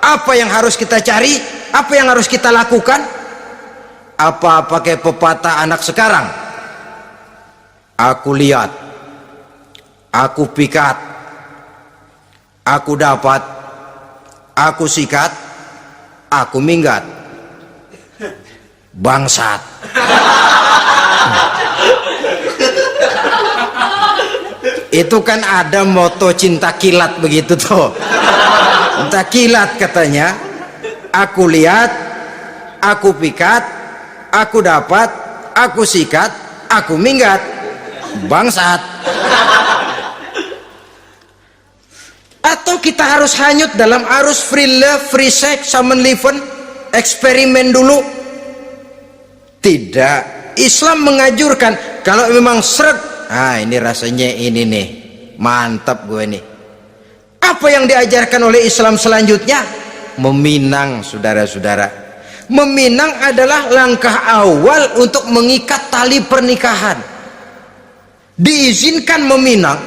apa yang harus kita cari? Apa yang harus kita lakukan? Apa pakai pepatah anak sekarang? Aku lihat, aku pikat, aku dapat, aku sikat, aku minggat. Bangsat. Itu kan ada moto cinta kilat begitu tuh. Cinta kilat katanya. Aku lihat, aku pikat, aku dapat, aku sikat, aku minggat. Bangsat. Atau kita harus hanyut dalam arus free love, free sex, summon living, eksperimen dulu? Tidak. Islam menganjurkan kalau memang seret, ini rasanya ini nih, mantap gue nih. Apa yang diajarkan oleh Islam selanjutnya? Meminang, saudara-saudara. Meminang adalah langkah awal untuk mengikat tali pernikahan. Diizinkan meminang,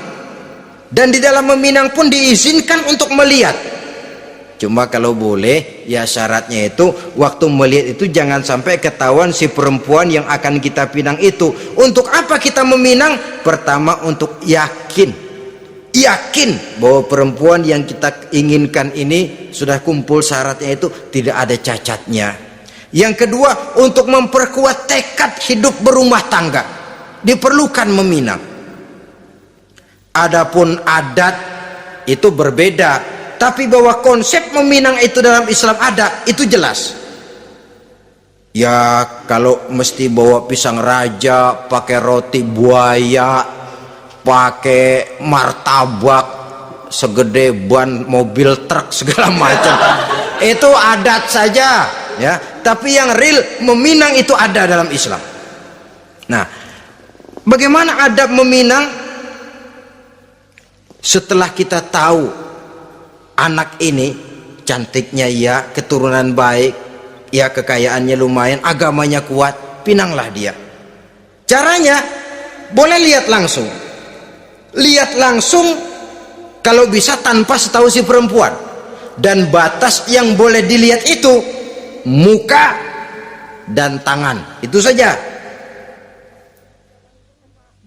dan di dalam meminang pun diizinkan untuk melihat. Cuma kalau boleh, ya syaratnya itu waktu melihat itu jangan sampai ketahuan si perempuan yang akan kita pinang itu. Untuk apa kita meminang? Pertama, untuk yakin bahwa perempuan yang kita inginkan ini sudah kumpul syaratnya, itu tidak ada cacatnya. Yang kedua, untuk memperkuat tekad hidup berumah tangga, diperlukan meminang. Adapun adat itu berbeda, tapi bahwa konsep meminang itu dalam Islam ada, itu jelas. Ya kalau mesti bawa pisang raja, pakai roti buaya, pakai martabak segede ban mobil truk segala macam, itu adat saja ya. Tapi yang real meminang itu ada dalam Islam. Nah, bagaimana adab meminang? Setelah kita tahu anak ini cantiknya ya, keturunan baik ya, kekayaannya lumayan, agamanya kuat, pinanglah dia. Caranya boleh lihat langsung kalau bisa tanpa setahu si perempuan. Dan batas yang boleh dilihat itu muka dan tangan, itu saja.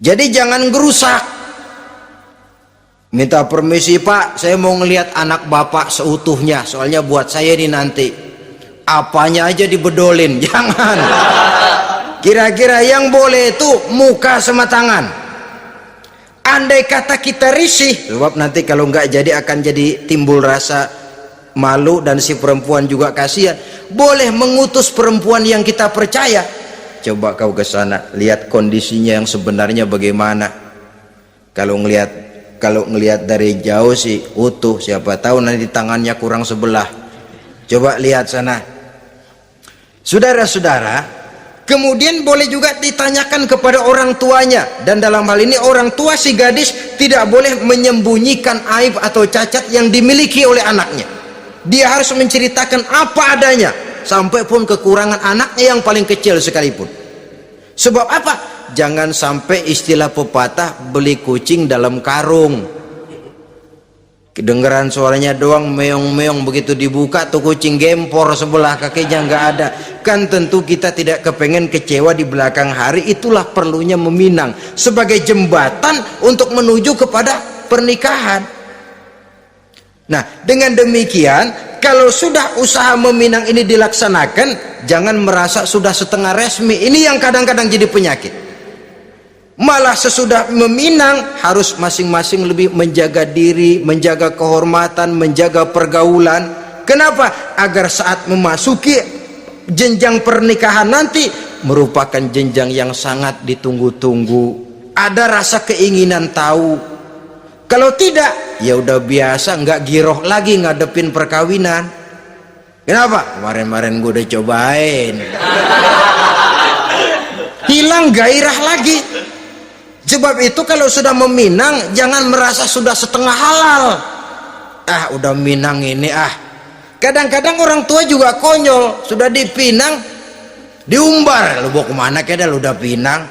Jadi jangan gerusak. Minta permisi Pak, saya mau ngelihat anak bapak seutuhnya, soalnya buat saya ini nanti. Apanya aja dibedolin, jangan. Kira-kira yang boleh itu muka sama tangan. Andai kata kita risih, sebab nanti kalau nggak jadi akan jadi timbul rasa malu dan si perempuan juga kasihan. Boleh mengutus perempuan yang kita percaya. Coba kau ke sana, lihat kondisinya yang sebenarnya bagaimana. Kalau ngelihat dari jauh sih utuh, siapa tahu nanti tangannya kurang sebelah. Coba lihat sana. Saudara-saudara, kemudian boleh juga ditanyakan kepada orang tuanya, dan dalam hal ini orang tua si gadis tidak boleh menyembunyikan aib atau cacat yang dimiliki oleh anaknya. Dia harus menceritakan apa adanya, sampai pun kekurangan anaknya yang paling kecil sekalipun. Sebab apa? Jangan sampai istilah pepatah beli kucing dalam karung. Kedengeran suaranya doang meong-meong, begitu dibuka tuh kucing gempor sebelah kakinya nggak ada. Kan tentu kita tidak kepengen kecewa di belakang hari. Itulah perlunya meminang sebagai jembatan untuk menuju kepada pernikahan. Nah, dengan demikian kalau sudah usaha meminang ini dilaksanakan, jangan merasa sudah setengah resmi. Ini yang kadang-kadang jadi penyakit. Malah sesudah meminang harus masing-masing lebih menjaga diri, menjaga kehormatan, menjaga pergaulan. Kenapa? Agar saat memasuki jenjang pernikahan nanti merupakan jenjang yang sangat ditunggu-tunggu. Ada rasa keinginan tahu. Kalau tidak, ya udah biasa, nggak giroh lagi ngadepin perkawinan. Kenapa? Kemarin-kemarin gue udah cobain. Hilang gairah lagi. Sebab itu kalau sudah meminang jangan merasa sudah setengah halal. Udah minang ini Kadang-kadang orang tua juga konyol, sudah dipinang diumbar, lu bawa kemana keda lu udah pinang.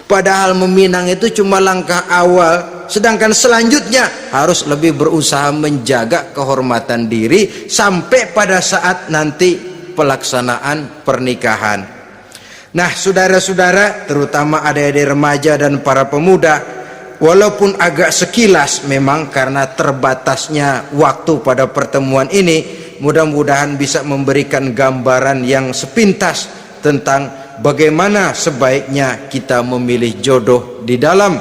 Padahal meminang itu cuma langkah awal, sedangkan selanjutnya harus lebih berusaha menjaga kehormatan diri sampai pada saat nanti pelaksanaan pernikahan. Nah, saudara-saudara, terutama adik-adik remaja dan para pemuda, walaupun agak sekilas memang karena terbatasnya waktu pada pertemuan ini, mudah-mudahan bisa memberikan gambaran yang sepintas tentang bagaimana sebaiknya kita memilih jodoh di dalam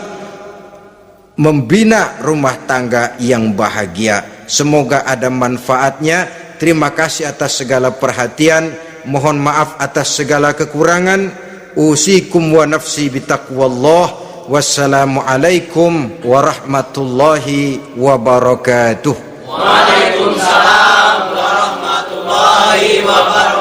membina rumah tangga yang bahagia. Semoga ada manfaatnya. Terima kasih atas segala perhatian. Mohon maaf atas segala kekurangan. Usikum wa nafsi bitaqwallah. Wassalamualaikum warahmatullahi wabarakatuh. Waalaikumsalam warahmatullahi wabarakatuh.